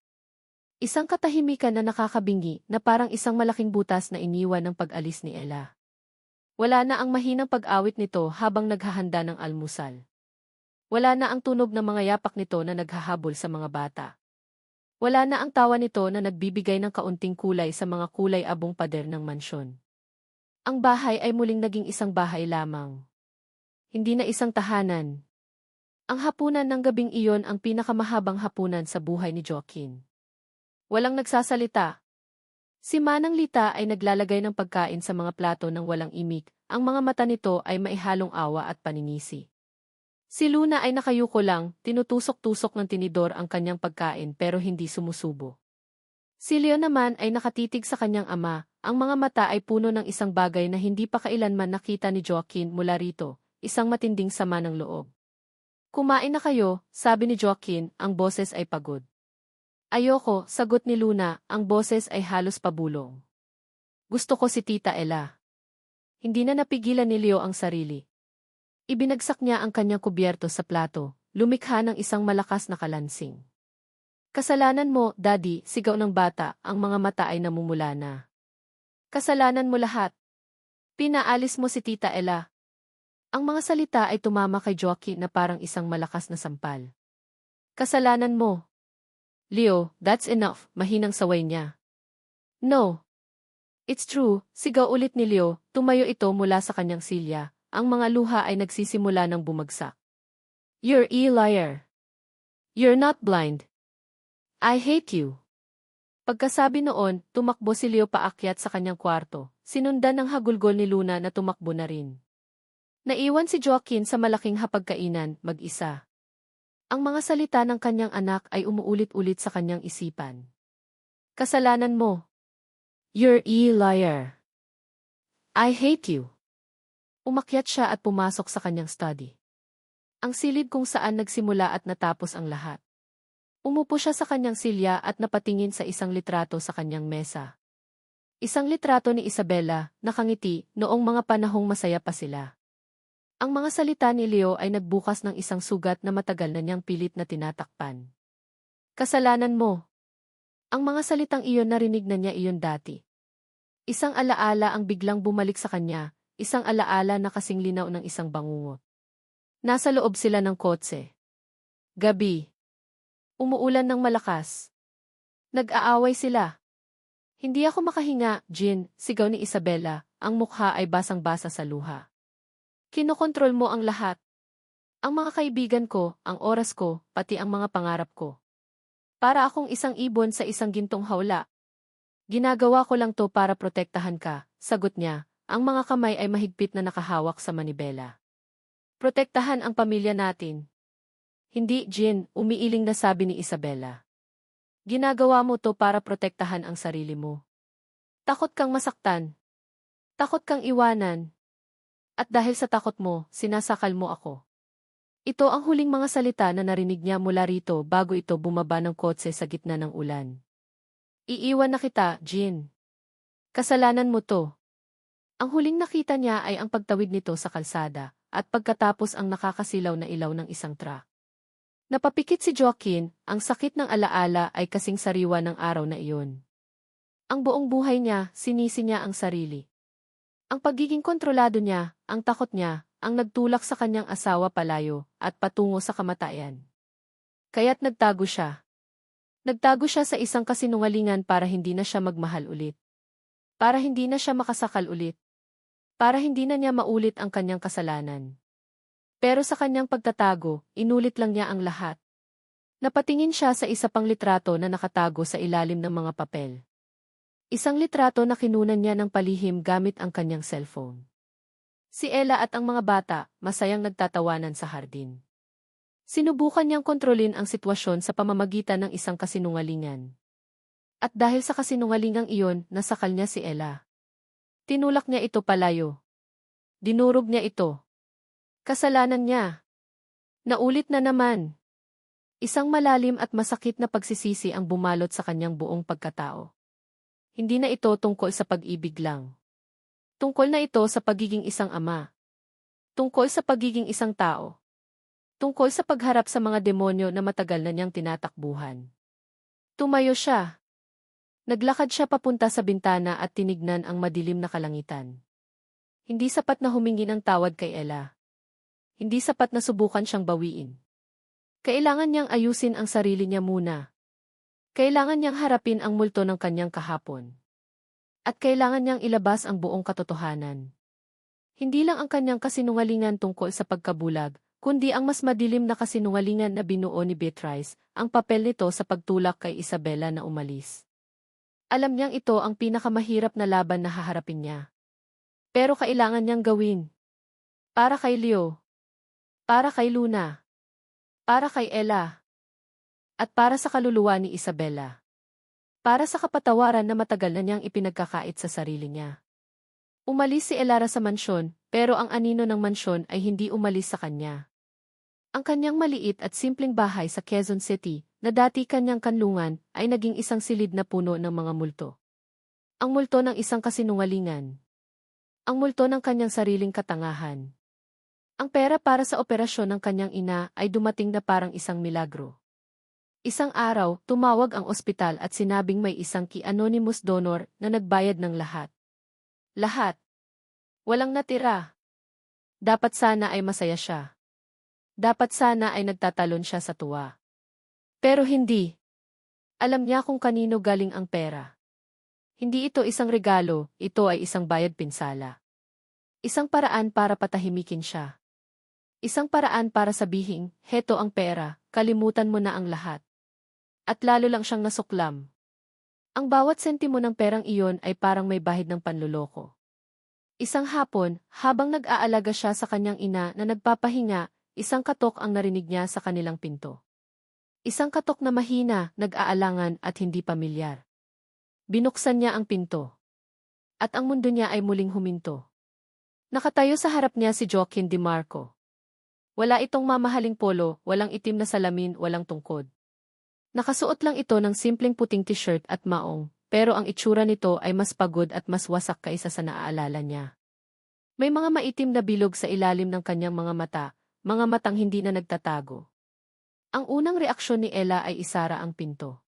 Isang katahimikan na nakakabingi na parang isang malaking butas na iniwan ng pag-alis ni Ella. Wala na ang mahinang pag-awit nito habang naghahanda ng almusal. Wala na ang tunog ng mga yapak nito na naghahabol sa mga bata. Wala na ang tawa nito na nagbibigay ng kaunting kulay sa mga kulay-abong pader ng mansyon. Ang bahay ay muling naging isang bahay lamang. Hindi na isang tahanan. Ang hapunan ng gabing iyon ang pinakamahabang hapunan sa buhay ni Joaquin. Walang nagsasalita. Si Manang Lita ay naglalagay ng pagkain sa mga plato ng walang imik, ang mga mata nito ay maihalong awa at paninisi. Si Luna ay nakayuko lang, tinutusok-tusok ng tinidor ang kanyang pagkain pero hindi sumusubo. Si Leo naman ay nakatitig sa kanyang ama, ang mga mata ay puno ng isang bagay na hindi pa kailanman nakita ni Joaquin mula rito, isang matinding sama ng loob. Kumain na kayo, sabi ni Joaquin, ang boses ay pagod. Ayoko, sagot ni Luna, ang boses ay halos pabulong. Gusto ko si Tita Ella. Hindi na napigilan ni Leo ang sarili. Ibinagsak niya ang kanyang kubyerto sa plato, lumikha ng isang malakas na kalansing. Kasalanan mo, Daddy, sigaw ng bata, ang mga mata ay namumula na. Kasalanan mo lahat. Pinaalis mo si Tita Ella. Ang mga salita ay tumama kay Joaquin na parang isang malakas na sampal. Kasalanan mo. Leo, that's enough, mahinang saway niya. No. It's true, sigaw ulit ni Leo, tumayo ito mula sa kanyang silya. Ang mga luha ay nagsisimula ng bumagsak. You're a liar. You're not blind. I hate you. Pagkasabi noon, tumakbo si Leo paakyat sa kanyang kwarto, sinundan ng hagulgol ni Luna na tumakbo na rin. Naiwan si Joaquin sa malaking hapagkainan, mag-isa. Ang mga salita ng kanyang anak ay umuulit-ulit sa kanyang isipan. Kasalanan mo. You're a liar. I hate you. Umakyat siya at pumasok sa kanyang study. Ang silid kung saan nagsimula at natapos ang lahat. Umupo siya sa kanyang silya at napatingin sa isang litrato sa kanyang mesa. Isang litrato ni Isabela, nakangiti, noong mga panahong masaya pa sila. Ang mga salita ni Leo ay nagbukas ng isang sugat na matagal na niyang pilit na tinatakpan. Kasalanan mo. Ang mga salitang iyon narinig na niya iyon dati. Isang alaala ang biglang bumalik sa kanya. Isang alaala na kasing linaw ng isang bangungot. Nasa loob sila ng kotse. Gabi. Umuulan ng malakas. Nag-aaway sila. Hindi ako makahinga, Jean, sigaw ni Isabela, ang mukha ay basang-basa sa luha. Kinokontrol mo ang lahat. Ang mga kaibigan ko, ang oras ko, pati ang mga pangarap ko. Para akong isang ibon sa isang gintong hawla. Ginagawa ko lang to para protektahan ka, sagot niya. Ang mga kamay ay mahigpit na nakahawak sa manibela. Protektahan ang pamilya natin. Hindi, Jean, umiiling na sabi ni Isabela. Ginagawa mo to para protektahan ang sarili mo. Takot kang masaktan. Takot kang iwanan. At dahil sa takot mo, sinasakal mo ako. Ito ang huling mga salita na narinig niya mula rito bago ito bumaba ng kotse sa gitna ng ulan. Iiwan na kita, Jean. Kasalanan mo to. Ang huling nakita niya ay ang pagtawid nito sa kalsada, at pagkatapos ang nakakasilaw na ilaw ng isang truck. Napapikit si Joaquin, ang sakit ng alaala ay kasing sariwa ng araw na iyon. Ang buong buhay niya, sinisi niya ang sarili. Ang pagiging kontrolado niya, ang takot niya, ang nagtulak sa kanyang asawa palayo, at patungo sa kamatayan. Kaya't nagtago siya. Nagtago siya sa isang kasinungalingan para hindi na siya magmahal ulit. Para hindi na siya makasakal ulit. Para hindi na niya maulit ang kanyang kasalanan. Pero sa kanyang pagtatago, inulit lang niya ang lahat. Napatingin siya sa isa pang litrato na nakatago sa ilalim ng mga papel. Isang litrato na kinunan niya ng palihim gamit ang kanyang cellphone. Si Ella at ang mga bata, masayang nagtatawanan sa hardin. Sinubukan niyang kontrolin ang sitwasyon sa pamamagitan ng isang kasinungalingan. At dahil sa kasinungalingang iyon, nasakal niya si Ella. Tinulak niya ito palayo. Dinurog niya ito. Kasalanan niya. Naulit na naman. Isang malalim at masakit na pagsisisi ang bumalot sa kanyang buong pagkatao. Hindi na ito tungkol sa pag-ibig lang. Tungkol na ito sa pagiging isang ama. Tungkol sa pagiging isang tao. Tungkol sa pagharap sa mga demonyo na matagal na niyang tinatakbuhan. Tumayo siya. Naglakad siya papunta sa bintana at tinignan ang madilim na kalangitan. Hindi sapat na humingi ng tawad kay Ella. Hindi sapat na subukan siyang bawiin. Kailangan niyang ayusin ang sarili niya muna. Kailangan niyang harapin ang multo ng kanyang kahapon. At kailangan niyang ilabas ang buong katotohanan. Hindi lang ang kanyang kasinungalingan tungkol sa pagkabulag, kundi ang mas madilim na kasinungalingan na binuo ni Beatrice, ang papel nito sa pagtulak kay Isabela na umalis. Alam niyang ito ang pinakamahirap na laban na haharapin niya. Pero kailangan niyang gawin. Para kay Leo. Para kay Luna. Para kay Ella. At para sa kaluluwa ni Isabela. Para sa kapatawaran na matagal na niyang ipinagkakait sa sarili niya. Umalis si Elara sa mansyon, pero ang anino ng mansyon ay hindi umalis sa kanya. Ang kanyang maliit at simpleng bahay sa Quezon City, na dati kanyang kanlungan, ay naging isang silid na puno ng mga multo. Ang multo ng isang kasinungalingan. Ang multo ng kanyang sariling katangahan. Ang pera para sa operasyon ng kanyang ina ay dumating na parang isang milagro. Isang araw, tumawag ang ospital at sinabing may isang anonymous donor na nagbayad ng lahat. Lahat. Walang natira. Dapat sana ay masaya siya. Dapat sana ay nagtatalon siya sa tuwa. Pero hindi. Alam niya kung kanino galing ang pera. Hindi ito isang regalo, ito ay isang bayad pinsala. Isang paraan para patahimikin siya. Isang paraan para sabihing, heto ang pera, kalimutan mo na ang lahat. At lalo lang siyang nasuklam. Ang bawat sentimo ng perang iyon ay parang may bahid ng panluloko. Isang hapon, habang nag-aalaga siya sa kanyang ina na nagpapahinga, isang katok ang narinig niya sa kanilang pinto. Isang katok na mahina, nag-aalangan at hindi pamilyar. Binuksan niya ang pinto. At ang mundo niya ay muling huminto. Nakatayo sa harap niya si Joaquin Di Marco. Wala itong mamahaling polo, walang itim na salamin, walang tungkod. Nakasuot lang ito ng simpleng puting t-shirt at maong, pero ang itsura nito ay mas pagod at mas wasak kaysa sa naaalala niya. May mga maitim na bilog sa ilalim ng kanyang mga matang hindi na nagtatago. Ang unang reaksyon ni Ella ay isara ang pinto.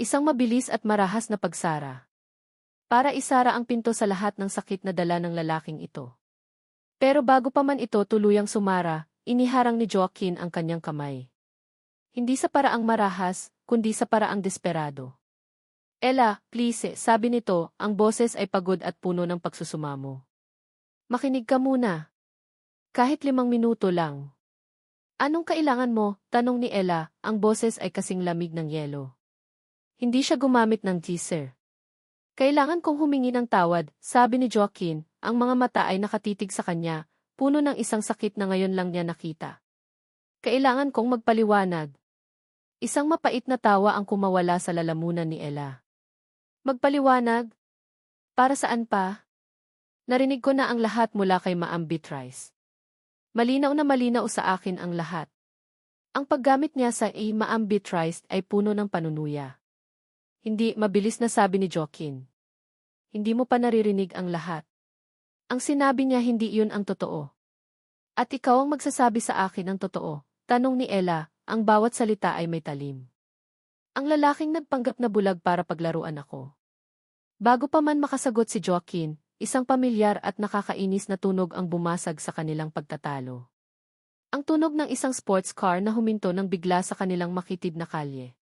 Isang mabilis at marahas na pagsara. Para isara ang pinto sa lahat ng sakit na dala ng lalaking ito. Pero bago pa man ito tuluyang sumara, iniharang ni Joaquin ang kanyang kamay. Hindi sa paraang marahas, kundi sa paraang desperado. Ella, please, sabi nito, ang boses ay pagod at puno ng pagsusumamo. Makinig ka muna. Kahit 5 minuto lang. Anong kailangan mo? Tanong ni Ella, ang boses ay kasing lamig ng yelo. Hindi siya gumamit ng teaser. Kailangan kong humingi ng tawad, sabi ni Joaquin, ang mga mata ay nakatitig sa kanya, puno ng isang sakit na ngayon lang niya nakita. Kailangan kong magpaliwanag. Isang mapait na tawa ang kumawala sa lalamunan ni Ella. Magpaliwanag? Para saan pa? Narinig ko na ang lahat mula kay Ma'am Beatrice. Malinaw na malinaw sa akin ang lahat. Ang paggamit niya sa Ma'am Beatrice ay puno ng panunuya. Hindi, mabilis na sabi ni Joaquin. Hindi mo pa naririnig ang lahat. Ang sinabi niya hindi iyon ang totoo. At ikaw ang magsasabi sa akin ang totoo, tanong ni Ella. Ang bawat salita ay may talim. Ang lalaking nagpanggap na bulag para paglaruan ako. Bago pa man makasagot si Joaquin, isang pamilyar at nakakainis na tunog ang bumasag sa kanilang pagtatalo. Ang tunog ng isang sports car na huminto ng bigla sa kanilang makitid na kalye.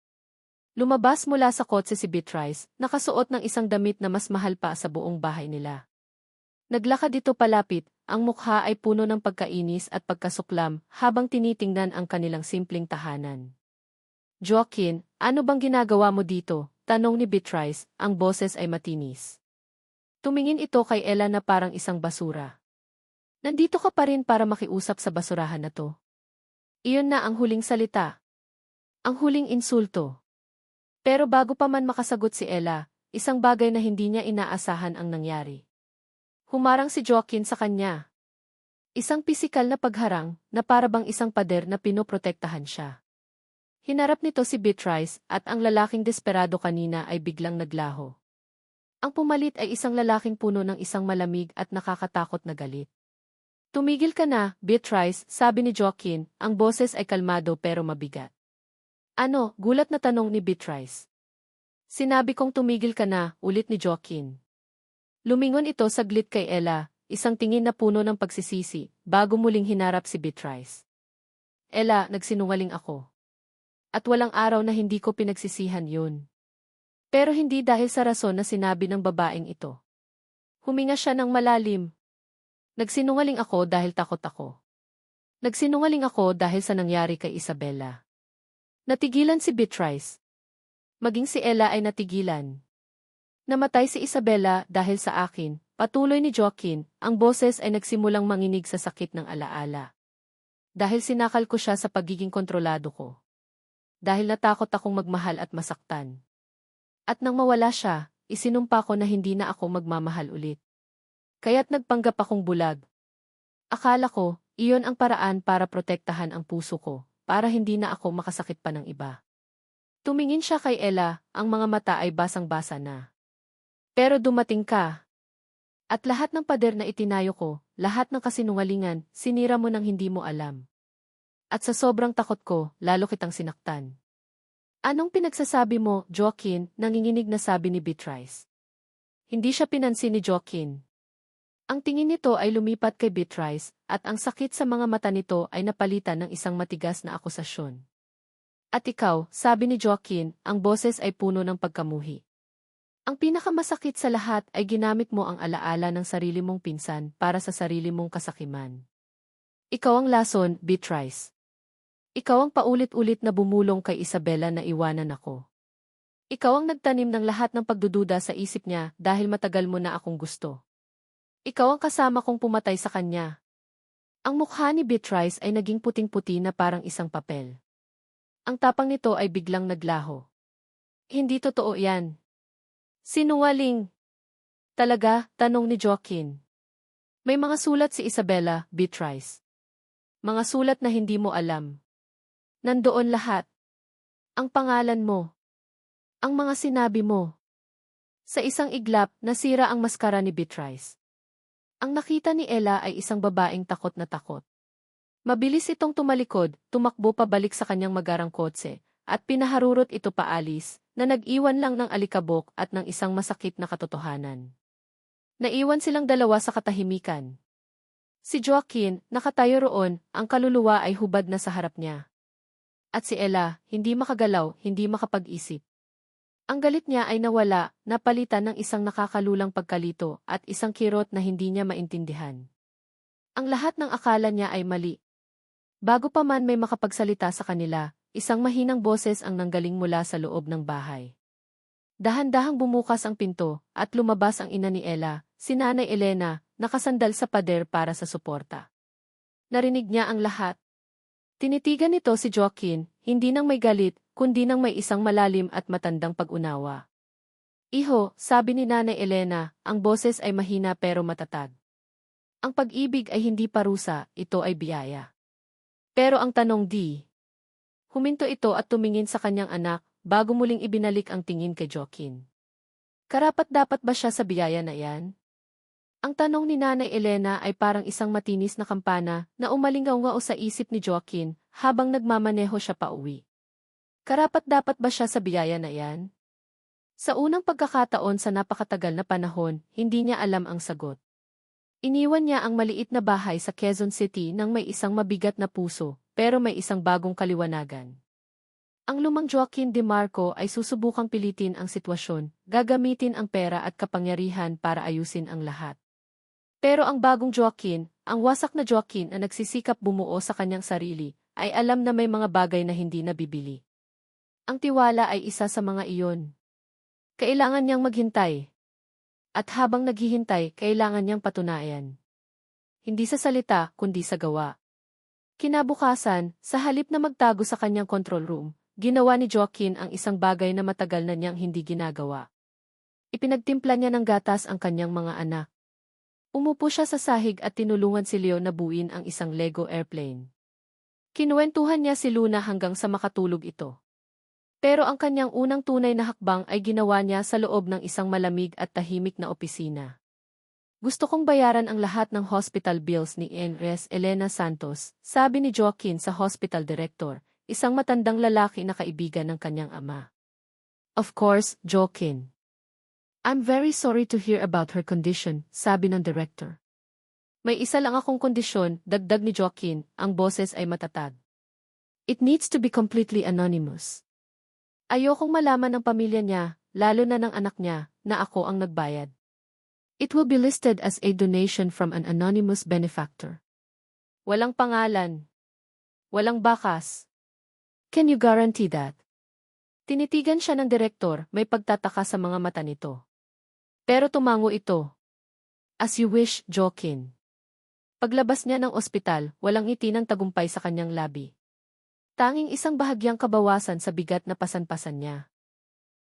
Lumabas mula sa kotse si Beatrice, nakasuot ng isang damit na mas mahal pa sa buong bahay nila. Naglakad ito palapit, ang mukha ay puno ng pagkainis at pagkasuklam habang tinitingnan ang kanilang simpleng tahanan. Joaquin, ano bang ginagawa mo dito? Tanong ni Beatrice, ang boses ay matinis. Tumingin ito kay Ella na parang isang basura. Nandito ka pa rin para makiusap sa basurahan na to. Iyon na ang huling salita. Ang huling insulto. Pero bago pa man makasagot si Ella, isang bagay na hindi niya inaasahan ang nangyari. Humarang si Joaquin sa kanya. Isang pisikal na pagharang na para bang isang pader na pinoprotektahan siya. Hinarap nito si Beatrice at ang lalaking desperado kanina ay biglang naglaho. Ang pumalit ay isang lalaking puno ng isang malamig at nakakatakot na galit. Tumigil ka na, Beatrice, sabi ni Joaquin, ang boses ay kalmado pero mabigat. Ano, gulat na tanong ni Beatrice. Sinabi kong tumigil ka na, ulit ni Joaquin. Lumingon ito saglit kay Ella, isang tingin na puno ng pagsisisi, bago muling hinarap si Beatrice. Ella, nagsinungaling ako. At walang araw na hindi ko pinagsisihan yun. Pero hindi dahil sa rason na sinabi ng babaeng ito. Huminga siya ng malalim. Nagsinungaling ako dahil takot ako. Nagsinungaling ako dahil sa nangyari kay Isabela. Natigilan si Beatrice. Maging si Ella ay natigilan. Namatay si Isabela dahil sa akin, patuloy ni Joaquin, ang boses ay nagsimulang manginig sa sakit ng alaala. Dahil sinakal ko siya sa pagiging kontrolado ko. Dahil natakot akong magmahal at masaktan. At nang mawala siya, isinumpa ko na hindi na ako magmamahal ulit. Kaya't nagpanggap akong bulag. Akala ko, iyon ang paraan para protektahan ang puso ko, para hindi na ako makasakit pa ng iba. Tumingin siya kay Ella, ang mga mata ay basang-basa na. Pero dumating ka. At lahat ng pader na itinayo ko, lahat ng kasinungalingan, sinira mo nang hindi mo alam. At sa sobrang takot ko, lalo kitang sinaktan. Anong pinagsasabi mo, Joaquin? Nanginginig na sabi ni Beatrice. Hindi siya pinansin ni Joaquin. Ang tingin nito ay lumipat kay Beatrice, at ang sakit sa mga mata nito ay napalitan ng isang matigas na akusasyon. At ikaw, sabi ni Joaquin, ang boses ay puno ng pagkamuhi. Ang pinakamasakit sa lahat ay ginamit mo ang alaala ng sarili mong pinsan para sa sarili mong kasakiman. Ikaw ang lason, Beatrice. Ikaw ang paulit-ulit na bumulong kay Isabela na iwanan ako. Ikaw ang nagtanim ng lahat ng pagdududa sa isip niya dahil matagal mo na akong gusto. Ikaw ang kasama kong pumatay sa kanya. Ang mukha ni Beatrice ay naging puting-puti na parang isang papel. Ang tapang nito ay biglang naglaho. Hindi totoo yan. Sinungaling. Talaga, tanong ni Joaquin. May mga sulat si Isabela, Beatrice. Mga sulat na hindi mo alam. Nandoon lahat. Ang pangalan mo. Ang mga sinabi mo. Sa isang iglap, nasira ang maskara ni Beatrice. Ang nakita ni Ella ay isang babaeng takot na takot. Mabilis itong tumalikod, tumakbo pabalik sa kanyang magarang kotse, at pinaharurot ito paalis, na nag-iwan lang ng alikabok at ng isang masakit na katotohanan. Naiwan silang dalawa sa katahimikan. Si Joaquin, nakatayo roon, ang kaluluwa ay hubad na sa harap niya. At si Ella, hindi makagalaw, hindi makapag-isip. Ang galit niya ay nawala, napalitan ng isang nakakalulang pagkalito at isang kirot na hindi niya maintindihan. Ang lahat ng akala niya ay mali. Bago pa man may makapagsalita sa kanila, isang mahinang boses ang nanggaling mula sa loob ng bahay. Dahan-dahang bumukas ang pinto at lumabas ang ina ni Ella, si Nanay Elena, nakasandal sa pader para sa suporta. Narinig niya ang lahat. Tinitigan nito si Joaquin, hindi nang may galit, kundi nang may isang malalim at matandang pag-unawa. Iho, sabi ni Nanay Elena, ang boses ay mahina pero matatag. Ang pag-ibig ay hindi parusa, ito ay biyaya. Pero ang tanong huminto ito at tumingin sa kanyang anak, bago muling ibinalik ang tingin kay Joaquin. Karapat-dapat ba siya sa biyaya na yan? Ang tanong ni Nanay Elena ay parang isang matinis na kampana na umalingaw-ngao sa isip ni Joaquin habang nagmamaneho siya pauwi. Karapat-dapat ba siya sa biyaya na yan? Sa unang pagkakataon sa napakatagal na panahon, hindi niya alam ang sagot. Iniwan niya ang maliit na bahay sa Quezon City nang may isang mabigat na puso, pero may isang bagong kaliwanagan. Ang lumang Joaquin de Marco ay susubukang pilitin ang sitwasyon, gagamitin ang pera at kapangyarihan para ayusin ang lahat. Pero ang bagong Joaquin, ang wasak na Joaquin na nagsisikap bumuo sa kanyang sarili, ay alam na may mga bagay na hindi nabibili. Ang tiwala ay isa sa mga iyon. Kailangan niyang maghintay. At habang naghihintay, kailangan niyang patunayan. Hindi sa salita, kundi sa gawa. Kinabukasan, sa halip na magtago sa kanyang control room, ginawa ni Joaquin ang isang bagay na matagal na niyang hindi ginagawa. Ipinagtimpla niya ng gatas ang kanyang mga anak. Umupo siya sa sahig at tinulungan si Leo na buuin ang isang Lego airplane. Kinuwentuhan niya si Luna hanggang sa makatulog ito. Pero ang kanyang unang tunay na hakbang ay ginawa niya sa loob ng isang malamig at tahimik na opisina. Gusto kong bayaran ang lahat ng hospital bills ni Enres Elena Santos, sabi ni Joaquin sa hospital director, isang matandang lalaki na kaibigan ng kanyang ama. Of course, Joaquin. I'm very sorry to hear about her condition, sabi ng director. May isa lang akong kondisyon, dagdag ni Joaquin, ang boses ay matatag. It needs to be completely anonymous. Ayokong malaman ng pamilya niya, lalo na ng anak niya, na ako ang nagbayad. It will be listed as a donation from an anonymous benefactor. Walang pangalan. Walang bakas. Can you guarantee that? Tinitigan siya ng direktor, may pagtataka sa mga mata nito. Pero tumango ito. As you wish, Joaquin. Paglabas niya ng ospital, walang ngiti ng tagumpay sa kanyang labi. Tanging isang bahagyang kabawasan sa bigat na pasan-pasan niya.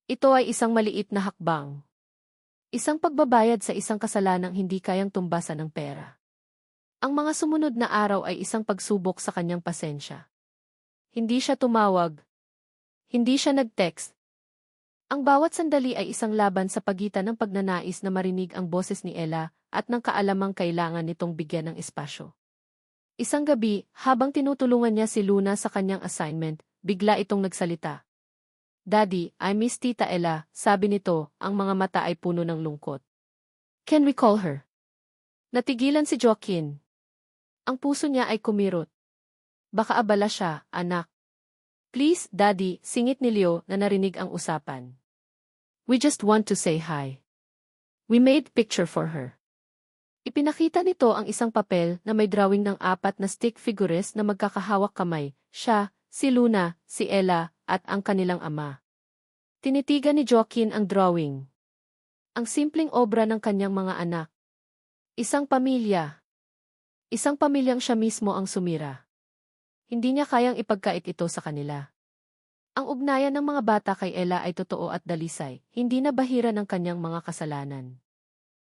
Ito ay isang maliit na hakbang. Isang pagbabayad sa isang kasalanang hindi kayang tumbasan ng pera. Ang mga sumunod na araw ay isang pagsubok sa kanyang pasensya. Hindi siya tumawag. Hindi siya nag-text. Ang bawat sandali ay isang laban sa pagitan ng pagnanais na marinig ang boses ni Ella at ng kaalamang kailangan nitong bigyan ng espasyo. Isang gabi, habang tinutulungan niya si Luna sa kanyang assignment, bigla itong nagsalita. Daddy, I miss Tita Ella, sabi nito, ang mga mata ay puno ng lungkot. Can we call her? Natigilan si Joaquin. Ang puso niya ay kumirot. Baka abala siya, anak. Please, Daddy, singit ni Leo na narinig ang usapan. We just want to say hi. We made picture for her. Ipinakita nito ang isang papel na may drawing ng 4 na stick figures na magkakahawak kamay, siya, si Luna, si Ella, at ang kanilang ama. Tinitigan ni Joaquin ang drawing. Ang simpleng obra ng kanyang mga anak. Isang pamilya. Isang pamilyang siya mismo ang sumira. Hindi niya kayang ipagkait ito sa kanila. Ang ugnayan ng mga bata kay Ella ay totoo at dalisay, hindi na bahira ng kanyang mga kasalanan.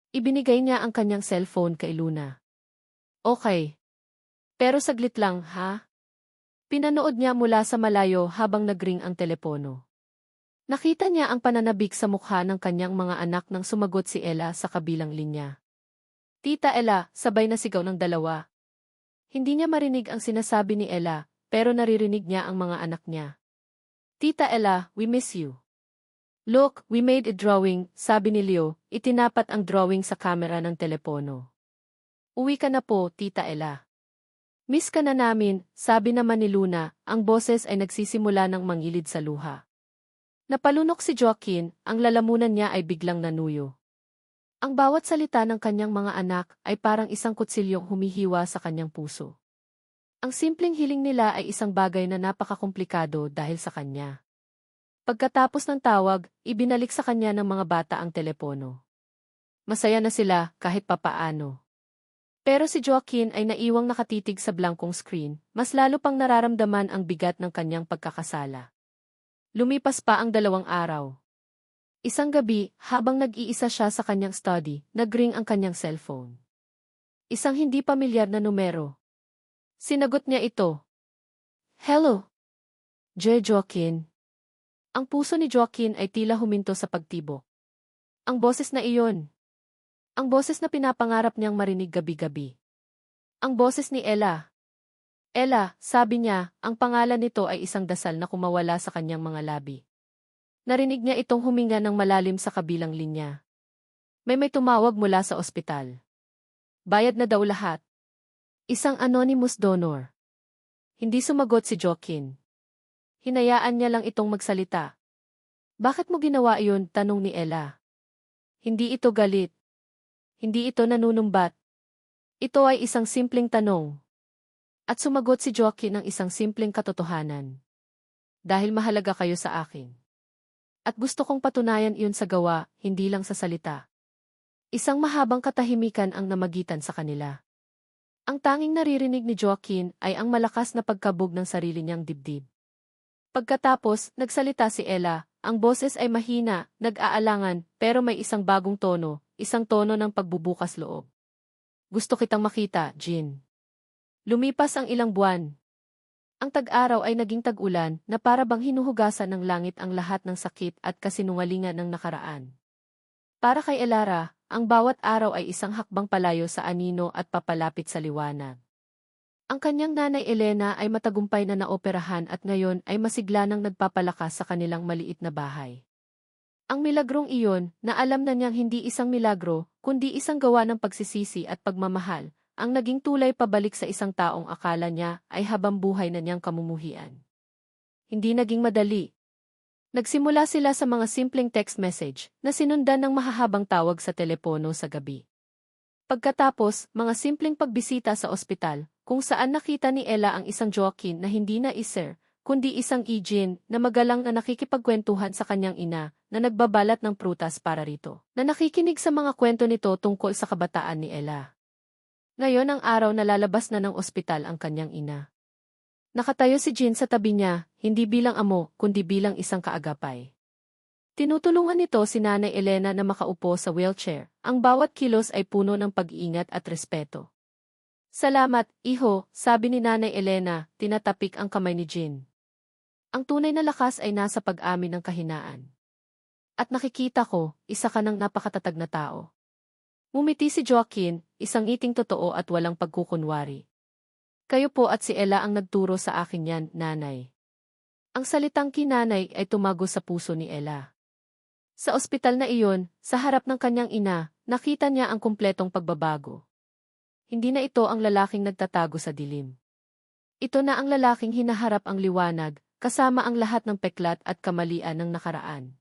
Ibinigay niya ang kanyang cellphone kay Luna. Okay. Pero saglit lang, ha? Pinanood niya mula sa malayo habang nagring ang telepono. Nakita niya ang pananabik sa mukha ng kanyang mga anak nang sumagot si Ella sa kabilang linya. Tita Ella, sabay na sigaw ng dalawa. Hindi niya marinig ang sinasabi ni Ella, pero naririnig niya ang mga anak niya. Tita Ella, we miss you. Look, we made a drawing, sabi ni Leo, itinapat ang drawing sa kamera ng telepono. Uwi ka na po, Tita Ella. Miss ka na namin, sabi naman ni Luna, ang boses ay nagsisimula ng mangilid sa luha. Napalunok si Joaquin, ang lalamunan niya ay biglang nanuyo. Ang bawat salita ng kanyang mga anak ay parang isang kutsilyong humihiwa sa kanyang puso. Ang simpleng hiling nila ay isang bagay na napakakomplikado dahil sa kanya. Pagkatapos ng tawag, ibinalik sa kanya ng mga bata ang telepono. Masaya na sila kahit papaano. Pero si Joaquin ay naiwang nakatitig sa blankong screen, mas lalo pang nararamdaman ang bigat ng kanyang pagkakasala. Lumipas pa ang 2 araw. Isang gabi, habang nag-iisa siya sa kanyang study, nag-ring ang kanyang cellphone. Isang hindi pamilyar na numero. Sinagot niya ito. Hello? Joaquin. Ang puso ni Joaquin ay tila huminto sa pagtibok. Ang boses na iyon. Ang boses na pinapangarap niyang marinig gabi-gabi. Ang boses ni Ella. Ella, sabi niya, ang pangalan nito ay isang dasal na kumawala sa kanyang mga labi. Narinig niya itong huminga ng malalim sa kabilang linya. May tumawag mula sa ospital. Bayad na daw lahat. Isang anonymous donor. Hindi sumagot si Joaquin. Hinayaan niya lang itong magsalita. Bakit mo ginawa iyon? Tanong ni Ella. Hindi ito galit. Hindi ito nanunumbat. Ito ay isang simpleng tanong. At sumagot si Joaquin ng isang simpleng katotohanan. Dahil mahalaga kayo sa akin. At gusto kong patunayan iyon sa gawa, hindi lang sa salita. Isang mahabang katahimikan ang namagitan sa kanila. Ang tanging naririnig ni Joaquin ay ang malakas na pagkabog ng sarili niyang dibdib. Pagkatapos, nagsalita si Ella, ang boses ay mahina, nag-aalangan, pero may isang bagong tono, isang tono ng pagbubukas loob. Gusto kitang makita, Jean. Lumipas ang ilang buwan. Ang tag-araw ay naging tag-ulan na para bang hinuhugasan ng langit ang lahat ng sakit at kasinungalingan ng nakaraan. Para kay Elara, ang bawat araw ay isang hakbang palayo sa anino at papalapit sa liwanag. Ang kanyang nanay Elena ay matagumpay na naoperahan at ngayon ay masigla nang nagpapalakas sa kanilang maliit na bahay. Ang milagrong iyon, na alam na niyang hindi isang milagro, kundi isang gawa ng pagsisisi at pagmamahal, ang naging tulay pabalik sa isang taong akala niya ay habambuhay na niyang kamumuhian. Hindi naging madali. Nagsimula sila sa mga simpleng text message na sinundan ng mahahabang tawag sa telepono sa gabi. Pagkatapos, mga simpleng pagbisita sa ospital, kung saan nakita ni Ella ang isang Joaquin na hindi na Sir, kundi isang Jean na magalang na nakikipagkwentuhan sa kanyang ina na nagbabalat ng prutas para rito, na nakikinig sa mga kwento nito tungkol sa kabataan ni Ella. Ngayon ang araw na lalabas na ng ospital ang kanyang ina. Nakatayo si Jean sa tabi niya, hindi bilang amo, kundi bilang isang kaagapay. Tinutulungan nito si Nanay Elena na makaupo sa wheelchair. Ang bawat kilos ay puno ng pag-iingat at respeto. Salamat, iho, sabi ni Nanay Elena, tinatapik ang kamay ni Jean. Ang tunay na lakas ay nasa pag-amin ng kahinaan. At nakikita ko, isa ka ng napakatatag na tao. Ngumiti si Joaquin, isang ngiting totoo at walang pagkukunwari. Kayo po at si Ella ang nagturo sa akin yan, nanay. Ang salitang kinanay ay tumago sa puso ni Ella. Sa ospital na iyon, sa harap ng kanyang ina, nakita niya ang kumpletong pagbabago. Hindi na ito ang lalaking nagtatago sa dilim. Ito na ang lalaking hinaharap ang liwanag, kasama ang lahat ng peklat at kamalian ng nakaraan.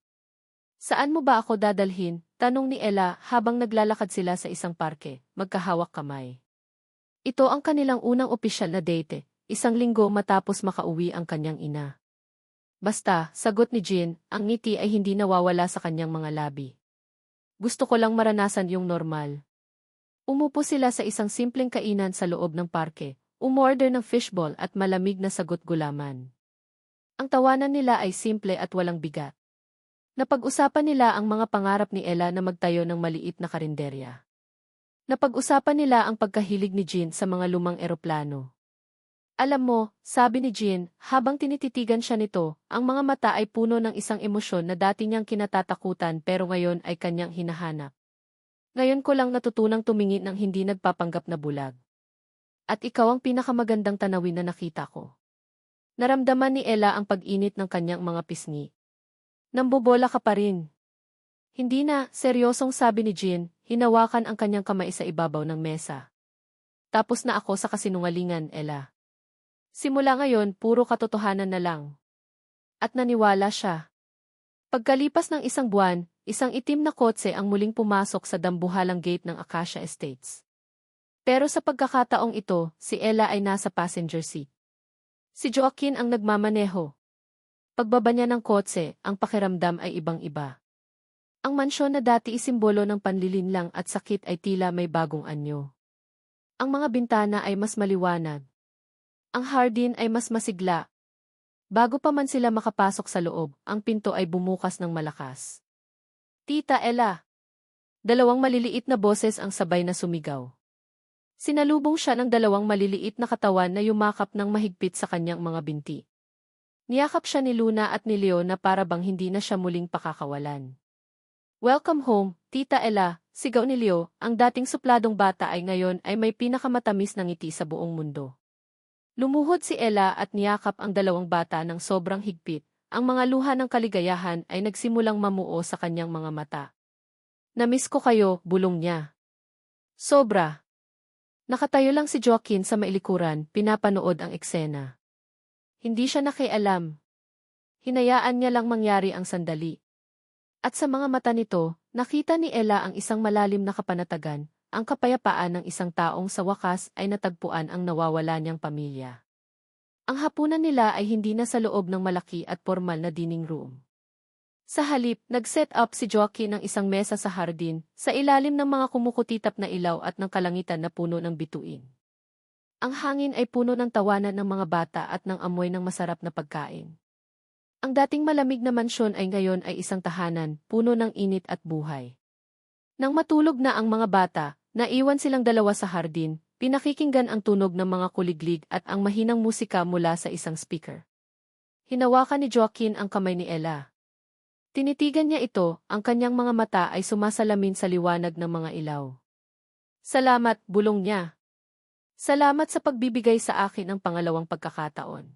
Saan mo ba ako dadalhin? Tanong ni Ella habang naglalakad sila sa isang parke, magkahawak kamay. Ito ang kanilang unang opisyal na date, isang linggo matapos makauwi ang kanyang ina. Basta, sagot ni Jean, ang ngiti ay hindi nawawala sa kanyang mga labi. Gusto ko lang maranasan yung normal. Umupo sila sa isang simpleng kainan sa loob ng parke, umorder ng fishball at malamig na sagot gulaman. Ang tawanan nila ay simple at walang bigat. Napag-usapan nila ang mga pangarap ni Ella na magtayo ng maliit na karinderya. Napag-usapan nila ang pagkahilig ni Jean sa mga lumang eroplano. Alam mo, sabi ni Jean, habang tinititigan siya nito, ang mga mata ay puno ng isang emosyon na dati niyang kinatatakutan pero ngayon ay kanyang hinahanap. Ngayon ko lang natutunang tumingin ng hindi nagpapanggap na bulag. At ikaw ang pinakamagandang tanawin na nakita ko. Naramdaman ni Ella ang pag-init ng kanyang mga pisngi. Nambobola ka pa rin. Hindi na, seryosong sabi ni Jean, hinawakan ang kanyang kamay sa ibabaw ng mesa. Tapos na ako sa kasinungalingan, Ella. Simula ngayon, puro katotohanan na lang. At naniwala siya. Pagkalipas ng isang buwan, isang itim na kotse ang muling pumasok sa dambuhalang gate ng Acacia Estates. Pero sa pagkakataong ito, si Ella ay nasa passenger seat. Si Joaquin ang nagmamaneho. Pagbaba niya ng kotse, ang pakiramdam ay ibang-iba. Ang mansyon na dati isimbolo ng panlilinlang at sakit ay tila may bagong anyo. Ang mga bintana ay mas maliwanag. Ang hardin ay mas masigla. Bago pa man sila makapasok sa loob, ang pinto ay bumukas ng malakas. Tita Ella! Dalawang maliliit na boses ang sabay na sumigaw. Sinalubong siya ng dalawang maliliit na katawan na yumakap ng mahigpit sa kanyang mga binti. Niyakap siya ni Luna at ni Leo na para bang hindi na siya muling pakakawalan. Welcome home, Tita Ella, sigaw ni Leo, ang dating supladong bata ay ngayon ay may pinakamatamis na ngiti sa buong mundo. Lumuhod si Ella at niyakap ang dalawang bata ng sobrang higpit, ang mga luha ng kaligayahan ay nagsimulang mamuo sa kanyang mga mata. Namiss ko kayo, bulong niya. Sobra. Nakatayo lang si Joaquin sa mailikuran, pinapanood ang eksena. Hindi siya nakialam. Hinayaan niya lang mangyari ang sandali. At sa mga mata nito, nakita ni Ella ang isang malalim na kapanatagan, ang kapayapaan ng isang taong sa wakas ay natagpuan ang nawawala niyang pamilya. Ang hapunan nila ay hindi na sa loob ng malaki at formal na dining room. Sa halip, nag-set up si Joaquin ng isang mesa sa hardin, sa ilalim ng mga kumukutitap na ilaw at ng kalangitan na puno ng bituin. Ang hangin ay puno ng tawanan ng mga bata at ng amoy ng masarap na pagkain. Ang dating malamig na mansyon ay ngayon ay isang tahanan, puno ng init at buhay. Nang matulog na ang mga bata, naiwan silang dalawa sa hardin, pinakikinggan ang tunog ng mga kuliglig at ang mahinang musika mula sa isang speaker. Hinawakan ni Joaquin ang kamay ni Ella. Tinitigan niya ito, ang kanyang mga mata ay sumasalamin sa liwanag ng mga ilaw. Salamat, bulong niya. Salamat sa pagbibigay sa akin ng pangalawang pagkakataon.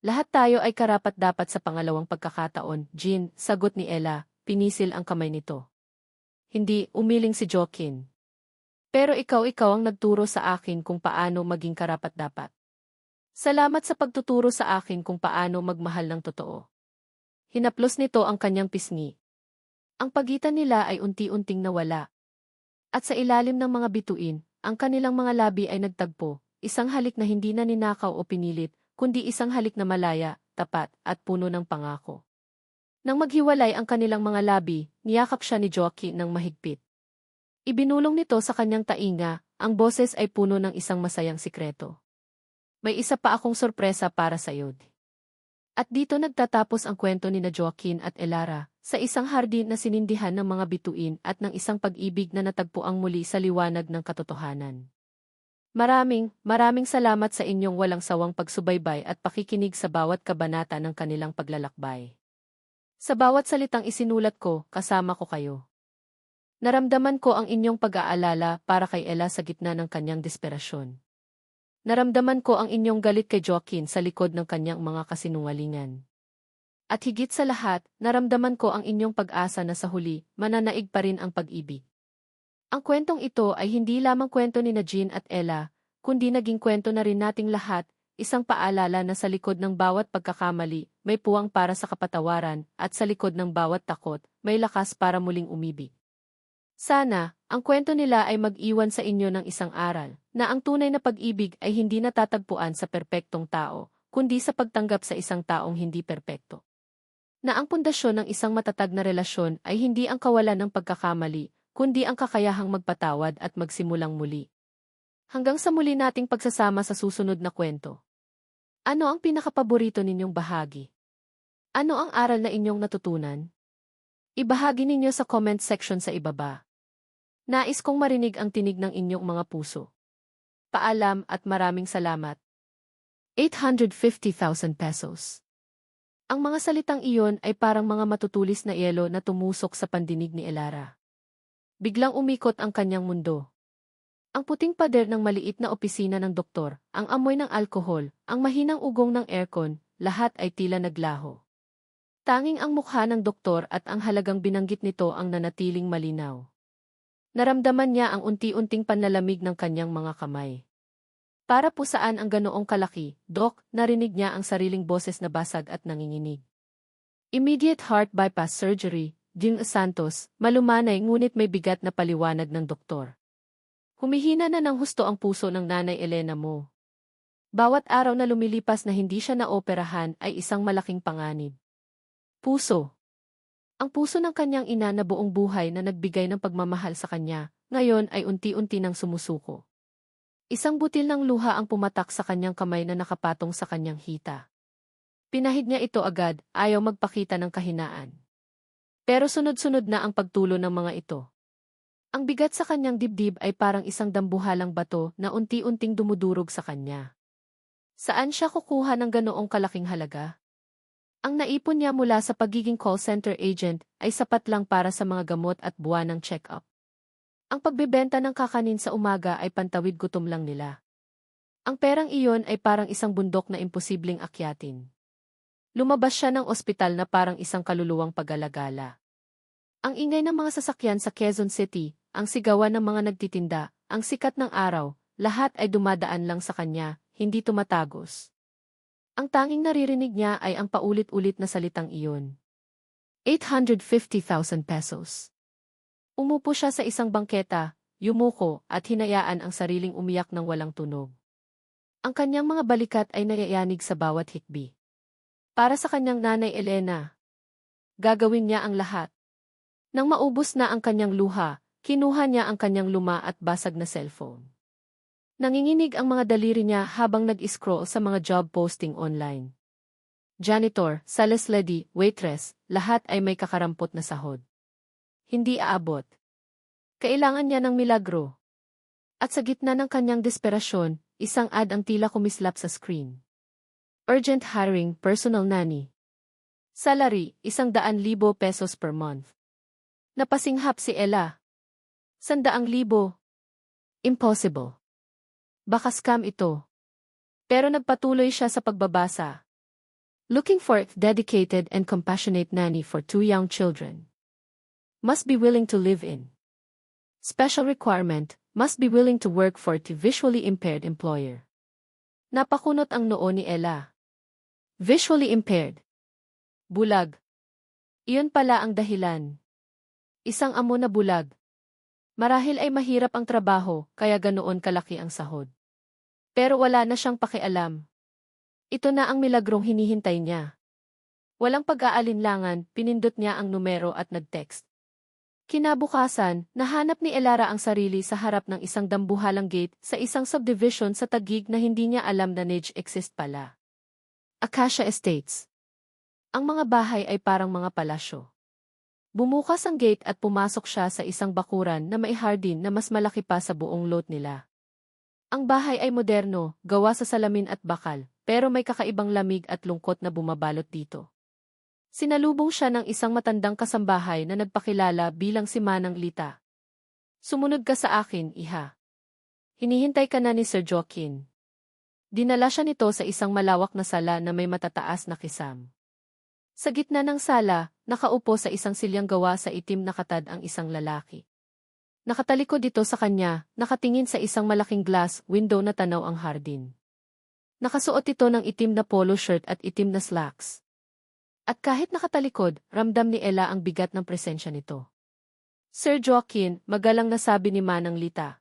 Lahat tayo ay karapat-dapat sa pangalawang pagkakataon, Jean, sagot ni Ella, pinisil ang kamay nito. Hindi, umiling si Joaquin. Pero ikaw ang nagturo sa akin kung paano maging karapat-dapat. Salamat sa pagtuturo sa akin kung paano magmahal ng totoo. Hinaplos nito ang kanyang pisngi. Ang pagitan nila ay unti-unting nawala. At sa ilalim ng mga bituin, ang kanilang mga labi ay nagtagpo, isang halik na hindi na ninakaw o pinilit, kundi isang halik na malaya, tapat, at puno ng pangako. Nang maghiwalay ang kanilang mga labi, niyakap siya ni Joaquin ng mahigpit. Ibinulong nito sa kanyang tainga, ang boses ay puno ng isang masayang sikreto. May isa pa akong sorpresa para sa iyo. At dito nagtatapos ang kwento ni na Joaquin at Elara, sa isang hardin na sinindihan ng mga bituin at ng isang pag-ibig na natagpuang muli sa liwanag ng katotohanan. Maraming salamat sa inyong walang sawang pagsubaybay at pakikinig sa bawat kabanata ng kanilang paglalakbay. Sa bawat salitang isinulat ko, kasama ko kayo. Naramdaman ko ang inyong pag-aalala para kay Ella sa gitna ng kanyang desperasyon. Naramdaman ko ang inyong galit kay Joaquin sa likod ng kanyang mga kasinungalingan. At higit sa lahat, naramdaman ko ang inyong pag-asa na sa huli, mananaig pa rin ang pag-ibig. Ang kwentong ito ay hindi lamang kwento ni na Jean at Ella, kundi naging kwento na rin nating lahat, isang paalala na sa likod ng bawat pagkakamali, may puwang para sa kapatawaran, at sa likod ng bawat takot, may lakas para muling umibig. Sana, ang kwento nila ay mag-iwan sa inyo ng isang aral, na ang tunay na pag-ibig ay hindi natatagpuan sa perpektong tao, kundi sa pagtanggap sa isang taong hindi perpekto. Na ang pundasyon ng isang matatag na relasyon ay hindi ang kawalan ng pagkakamali, kundi ang kakayahang magpatawad at magsimulang muli. Hanggang sa muli nating pagsasama sa susunod na kwento. Ano ang pinakapaborito ninyong bahagi? Ano ang aral na inyong natutunan? Ibahagi ninyo sa comment section sa ibaba. Nais kong marinig ang tinig ng inyong mga puso. Paalam at maraming salamat. 850,000 pesos. Ang mga salitang iyon ay parang mga matutulis na yelo na tumusok sa pandinig ni Elara. Biglang umikot ang kanyang mundo. Ang puting pader ng maliit na opisina ng doktor, ang amoy ng alkohol, ang mahinang ugong ng aircon, lahat ay tila naglaho. Tanging ang mukha ng doktor at ang halagang binanggit nito ang nanatiling malinaw. Naramdaman niya ang unti-unting panlalamig ng kanyang mga kamay. Para po saan ang ganoong kalaki, Dok, narinig niya ang sariling boses na basag at nanginginig. Immediate heart bypass surgery, Jean Santos, malumanay ngunit may bigat na paliwanag ng doktor. Humihina na ng husto ang puso ng Nanay Elena mo. Bawat araw na lumilipas na hindi siya naoperahan ay isang malaking panganib. Puso. Ang puso ng kanyang ina na buong buhay na nagbigay ng pagmamahal sa kanya, ngayon ay unti-unti nang sumusuko. Isang butil ng luha ang pumatak sa kanyang kamay na nakapatong sa kanyang hita. Pinahid niya ito agad, ayaw magpakita ng kahinaan. Pero sunod-sunod na ang pagtulo ng mga ito. Ang bigat sa kanyang dibdib ay parang isang dambuhalang bato na unti-unting dumudurog sa kanya. Saan siya kukuha ng ganoong kalaking halaga? Ang naipon niya mula sa pagiging call center agent ay sapat lang para sa mga gamot at buwan ng check-up. Ang pagbebenta ng kakanin sa umaga ay pantawid gutom lang nila. Ang perang iyon ay parang isang bundok na imposibleng akyatin. Lumabas siya ng ospital na parang isang kaluluwang pag-alagala. Ang ingay ng mga sasakyan sa Quezon City, ang sigawan ng mga nagtitinda, ang sikat ng araw, lahat ay dumadaan lang sa kanya, hindi tumatagos. Ang tanging naririnig niya ay ang paulit-ulit na salitang iyon. 850,000 pesos. Umupo siya sa isang bangketa, yumuko at hinayaan ang sariling umiyak ng walang tunog. Ang kanyang mga balikat ay nayayanig sa bawat hikbi. Para sa kanyang Nanay Elena, gagawin niya ang lahat. Nang maubos na ang kanyang luha, kinuha niya ang kanyang luma at basag na cellphone. Nanginginig ang mga daliri niya habang nag-scroll sa mga job posting online. Janitor, sales lady, waitress, lahat ay may kakarampot na sahod. Hindi aabot. Kailangan niya ng milagro. At sa gitna ng kanyang desperasyon, isang ad ang tila kumislap sa screen. Urgent hiring, personal nanny. Salary, 100,000 pesos per month. Napasinghap si Ella. 100,000. Impossible. Baka scam ito. Pero nagpatuloy siya sa pagbabasa. Looking for a dedicated and compassionate nanny for 2 young children. Must be willing to live in. Special requirement, must be willing to work for a visually impaired employer. Napakunot ang noo ni Ella. Visually impaired. Bulag. Iyon pala ang dahilan. Isang amo na bulag. Marahil ay mahirap ang trabaho, kaya ganoon kalaki ang sahod. Pero wala na siyang pakialam. Ito na ang milagrong hinihintay niya. Walang pag-aalinlangan, pinindot niya ang numero at nag-text. Kinabukasan, nahanap ni Elara ang sarili sa harap ng isang dambuhalang gate sa isang subdivision sa Taguig na hindi niya alam na exist pala. Acacia Estates. Ang mga bahay ay parang mga palasyo. Bumukas ang gate at pumasok siya sa isang bakuran na may hardin na mas malaki pa sa buong lot nila. Ang bahay ay moderno, gawa sa salamin at bakal, pero may kakaibang lamig at lungkot na bumabalot dito. Sinalubong siya ng isang matandang kasambahay na nagpakilala bilang si Manang Lita. Sumunod ka sa akin, iha. Hinihintay ka na ni Sir Joaquin. Dinala siya nito sa isang malawak na sala na may matataas na kisam. Sa gitna ng sala, nakaupo sa isang silyang gawa sa itim na katad ang isang lalaki. Nakatalikod dito sa kanya, nakatingin sa isang malaking glass window na tanaw ang hardin. Nakasuot ito ng itim na polo shirt at itim na slacks. At kahit nakatalikod, ramdam ni Ella ang bigat ng presensya nito. Sir Joaquin, magalang na sabi ni Manang Lita.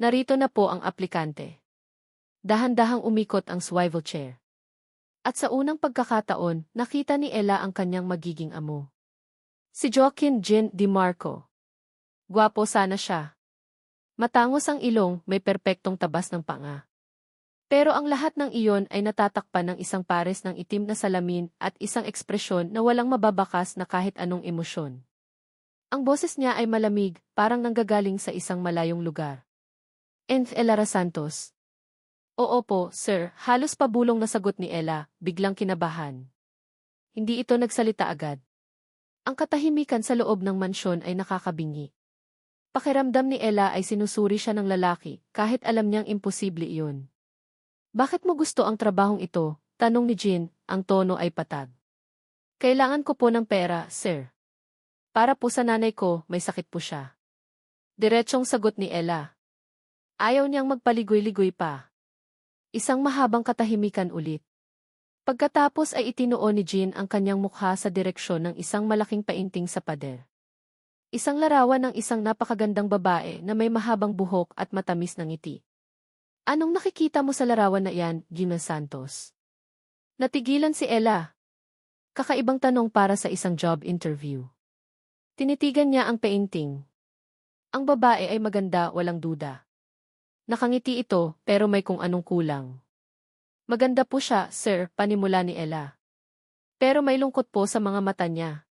Narito na po ang aplikante. Dahan-dahang umikot ang swivel chair. At sa unang pagkakataon, nakita ni Ella ang kanyang magiging amo. Si Joaquin Jean Di Marco. Gwapo sana siya. Matangos ang ilong, may perpektong tabas ng panga. Pero ang lahat ng iyon ay natatakpan ng isang pares ng itim na salamin at isang ekspresyon na walang mababakas na kahit anong emosyon. Ang boses niya ay malamig, parang nanggagaling sa isang malayong lugar. Elara Santos. Oo po, sir, halos pabulong na sagot ni Ella, biglang kinabahan. Hindi ito nagsalita agad. Ang katahimikan sa loob ng mansyon ay nakakabingi. Pakiramdam ni Ella ay sinusuri siya ng lalaki, kahit alam niyang imposible iyon. Bakit mo gusto ang trabahong ito? Tanong ni Jean, ang tono ay patag. Kailangan ko po ng pera, sir. Para po sa nanay ko, may sakit po siya. Diretsyong sagot ni Ella. Ayaw niyang magpaligoy-ligoy pa. Isang mahabang katahimikan ulit. Pagkatapos ay itinuon ni Jean ang kanyang mukha sa direksyon ng isang malaking painting sa pader. Isang larawan ng isang napakagandang babae na may mahabang buhok at matamis na ngiti. Anong nakikita mo sa larawan na iyan, Gina Santos? Natigilan si Ella. Kakaibang tanong para sa isang job interview. Tinitigan niya ang painting. Ang babae ay maganda, walang duda. Nakangiti ito, pero may kung anong kulang. Maganda po siya, sir, panimula ni Ella. Pero may lungkot po sa mga mata niya.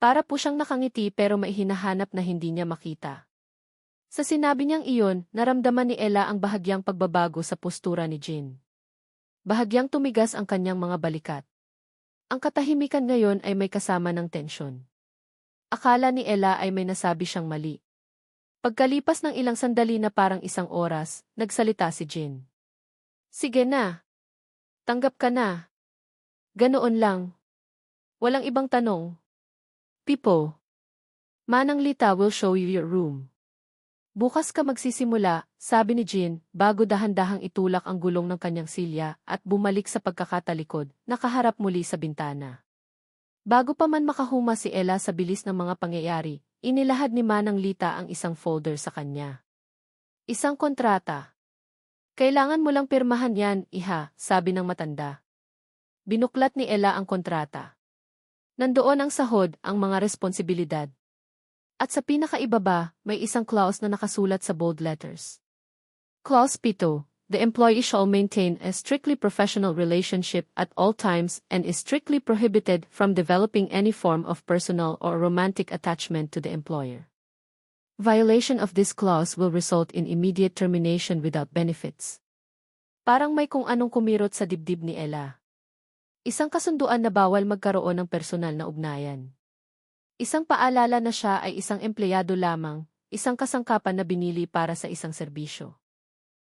Para po siyang nakangiti pero may hinahanap na hindi niya makita. Sa sinabi niyang iyon, naramdaman ni Ella ang bahagyang pagbabago sa postura ni Jean. Bahagyang tumigas ang kanyang mga balikat. Ang katahimikan ngayon ay may kasama ng tensyon. Akala ni Ella ay may nasabi siyang mali. Pagkalipas ng ilang sandali na parang isang oras, nagsalita si Jean. Sige na. Tanggap ka na. Ganoon lang. Walang ibang tanong. Pipo. Manang Lita will show you your room. Bukas ka magsisimula, sabi ni Jean, bago dahan-dahang itulak ang gulong ng kanyang silya at bumalik sa pagkakatalikod, nakaharap muli sa bintana. Bago pa man makahuma si Ella sa bilis ng mga pangyayari, inilahad ni Manang Lita ang isang folder sa kanya. Isang kontrata. Kailangan mo lang pirmahan yan, iha, sabi ng matanda. Binuklat ni Ella ang kontrata. Nandoon ang sahod, ang mga responsibilidad. At sa pinakaibaba, may isang clause na nakasulat sa bold letters. Clause 7. The employee shall maintain a strictly professional relationship at all times and is strictly prohibited from developing any form of personal or romantic attachment to the employer. Violation of this clause will result in immediate termination without benefits. Parang may kung anong kumirot sa dibdib ni Ella. Isang kasunduan na bawal magkaroon ng personal na ugnayan. Isang paalala na siya ay isang empleyado lamang, isang kasangkapan na binili para sa isang serbisyo.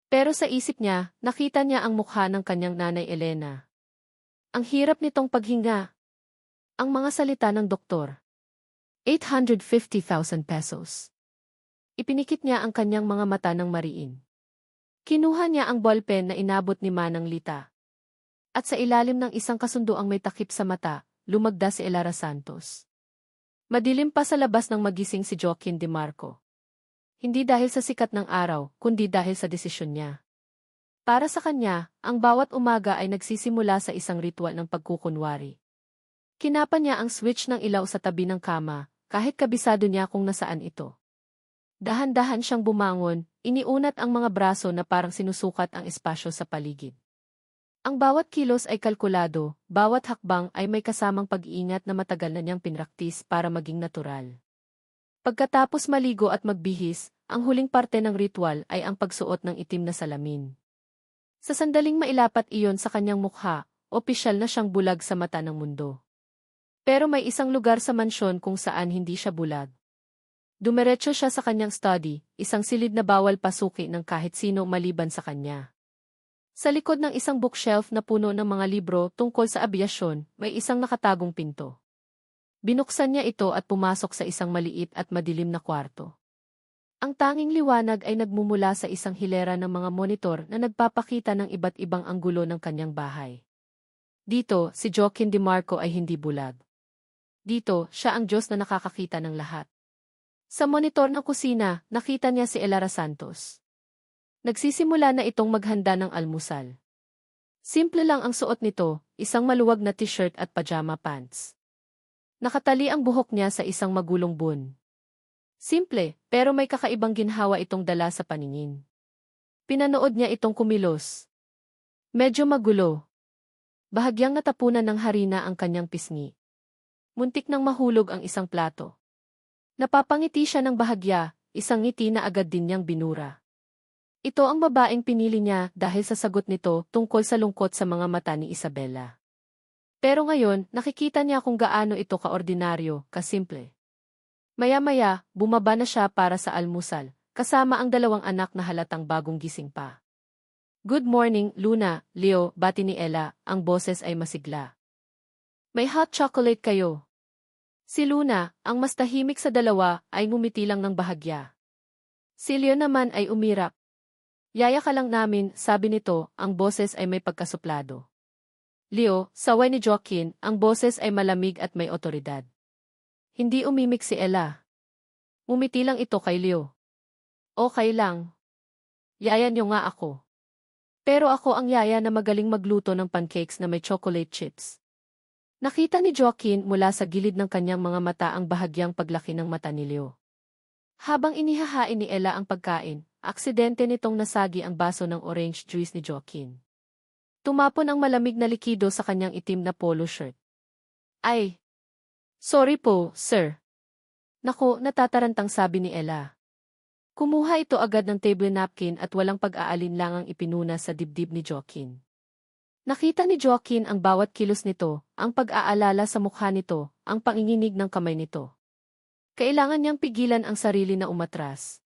Pero sa isip niya, nakita niya ang mukha ng kanyang nanay Elena. Ang hirap nitong paghinga. Ang mga salita ng doktor. 850,000 pesos. Ipinikit niya ang kanyang mga mata ng mariin. Kinuha niya ang ballpen na inabot ni Manang Lita. At sa ilalim ng isang kasunduang may takip sa mata, lumagda si Elara Santos. Madilim pa sa labas ng magising si Joaquin De Marco. Hindi dahil sa sikat ng araw, kundi dahil sa desisyon niya. Para sa kanya, ang bawat umaga ay nagsisimula sa isang ritual ng pagkukunwari. Kinapa niya ang switch ng ilaw sa tabi ng kama, kahit kabisado niya kung nasaan ito. Dahan-dahan siyang bumangon, iniunat ang mga braso na parang sinusukat ang espasyo sa paligid. Ang bawat kilos ay kalkulado, bawat hakbang ay may kasamang pag-iingat na matagal na niyang pinraktis para maging natural. Pagkatapos maligo at magbihis, ang huling parte ng ritual ay ang pagsuot ng itim na salamin. Sa sandaling mailapat iyon sa kanyang mukha, opisyal na siyang bulag sa mata ng mundo. Pero may isang lugar sa mansyon kung saan hindi siya bulag. Dumiretso siya sa kanyang study, isang silid na bawal pasuki ng kahit sino maliban sa kanya. Sa likod ng isang bookshelf na puno ng mga libro tungkol sa abyasyon, may isang nakatagong pinto. Binuksan niya ito at pumasok sa isang maliit at madilim na kwarto. Ang tanging liwanag ay nagmumula sa isang hilera ng mga monitor na nagpapakita ng iba't ibang anggulo ng kanyang bahay. Dito, si Joaquin De Marco ay hindi bulag. Dito, siya ang Diyos na nakakakita ng lahat. Sa monitor ng kusina, nakita niya si Elara Santos. Nagsisimula na itong maghanda ng almusal. Simple lang ang suot nito, isang maluwag na t-shirt at pajama pants. Nakatali ang buhok niya sa isang magulong bun. Simple, pero may kakaibang ginhawa itong dala sa paningin. Pinanood niya itong kumilos. Medyo magulo. Bahagyang natapunan ng harina ang kanyang pisngi. Muntik nang mahulog ang isang plato. Napapangiti siya ng bahagya, isang ngiti na agad din niyang binura. Ito ang babaeng pinili niya dahil sa sagot nito tungkol sa lungkot sa mga mata ni Isabela. Pero ngayon, nakikita niya kung gaano ito kaordinaryo, kasimple. Maya-maya, bumaba na siya para sa almusal, kasama ang dalawang anak na halatang bagong gising pa. Good morning, Luna, Leo, bati ni Ella, ang boses ay masigla. May hot chocolate kayo. Si Luna, ang mas tahimik sa dalawa, ay ngumiti lang ng bahagya. Si Leo naman ay umirap. Yaya ka lang namin, sabi nito, ang boses ay may pagkasuplado. Leo, saway ni Joaquin, ang boses ay malamig at may otoridad. Hindi umimik si Ella. Umiti lang ito kay Leo. Okay lang. Yaya niyo nga ako. Pero ako ang yaya na magaling magluto ng pancakes na may chocolate chips. Nakita ni Joaquin mula sa gilid ng kanyang mga mata ang bahagyang paglaki ng mata ni Leo. Habang inihahain ni Ella ang pagkain, aksidente nitong nasagi ang baso ng orange juice ni Joaquin. Tumapon ang malamig na likido sa kanyang itim na polo shirt. Ay! Sorry po, sir. Naku, natatarantang sabi ni Ella. Kumuha ito agad ng table napkin at walang pag-aalinlangang ipinuna sa dibdib ni Joaquin. Nakita ni Joaquin ang bawat kilos nito, ang pag-aalala sa mukha nito, ang panginginig ng kamay nito. Kailangan niyang pigilan ang sarili na umatras.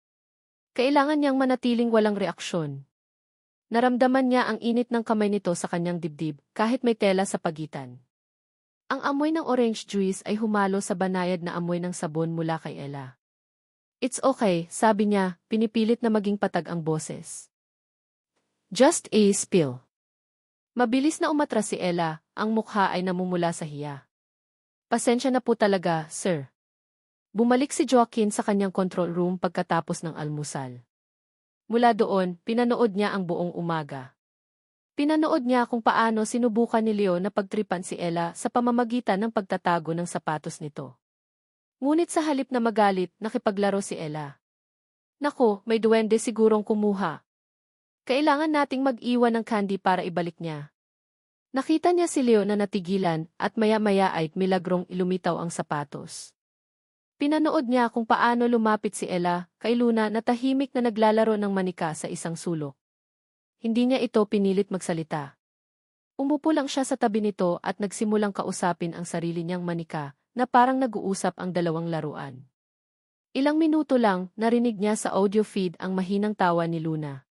Kailangan niyang manatiling walang reaksyon. Naramdaman niya ang init ng kamay nito sa kanyang dibdib, kahit may tela sa pagitan. Ang amoy ng orange juice ay humalo sa banayad na amoy ng sabon mula kay Ella. It's okay, sabi niya, pinipilit na maging patag ang boses. Just a spill. Mabilis na umatras si Ella, ang mukha ay namumula sa hiya. Pasensya na po talaga, sir. Bumalik si Joaquin sa kanyang control room pagkatapos ng almusal. Mula doon, pinanood niya ang buong umaga. Pinanood niya kung paano sinubukan ni Leo na pagtripan si Ella sa pamamagitan ng pagtatago ng sapatos nito. Ngunit sa halip na magalit, nakipaglaro si Ella. Naku, may duwende sigurong kumuha. Kailangan nating mag-iwan ng candy para ibalik niya. Nakita niya si Leo na natigilan at maya-maya ay milagrong ilumitaw ang sapatos. Pinanood niya kung paano lumapit si Ella kay Luna na tahimik na naglalaro ng manika sa isang sulok. Hindi niya ito pinilit magsalita. Umupo lang siya sa tabi nito at nagsimulang kausapin ang sarili niyang manika na parang nag-uusap ang dalawang laruan. Ilang minuto lang, narinig niya sa audio feed ang mahinang tawa ni Luna.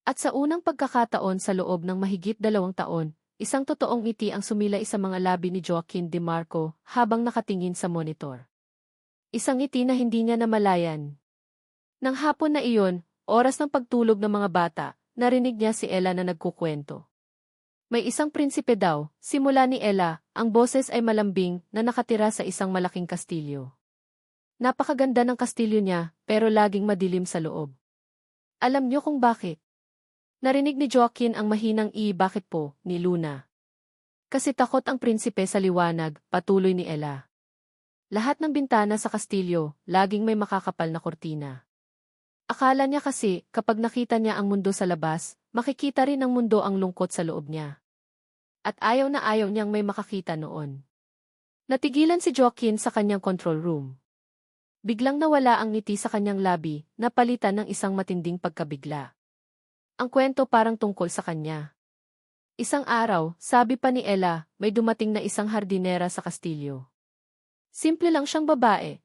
At sa unang pagkakataon sa loob ng mahigit 2 taon, isang totoong ngiti ang sumilay sa mga labi ni Joaquin De Marco habang nakatingin sa monitor. Isang ngiti na hindi niya namalayan. Nang hapon na iyon, oras ng pagtulog ng mga bata, narinig niya si Ella na nagkukwento. May isang prinsipe daw, simula ni Ella, ang boses ay malambing na nakatira sa isang malaking kastilyo. Napakaganda ng kastilyo niya, pero laging madilim sa loob. Alam niyo kung bakit? Narinig ni Joaquin ang mahinang bakit po, ni Luna. Kasi takot ang prinsipe sa liwanag, patuloy ni Ella. Lahat ng bintana sa kastilyo, laging may makakapal na kortina. Akala niya kasi, kapag nakita niya ang mundo sa labas, makikita rin ng mundo ang lungkot sa loob niya. At ayaw na ayaw niyang may makakita noon. Natigilan si Joaquin sa kanyang control room. Biglang nawala ang ngiti sa kanyang labi, napalitan ng isang matinding pagkabigla. Ang kwento parang tungkol sa kanya. Isang araw, sabi pa ni Ella, may dumating na isang hardinera sa kastilyo. Simple lang siyang babae,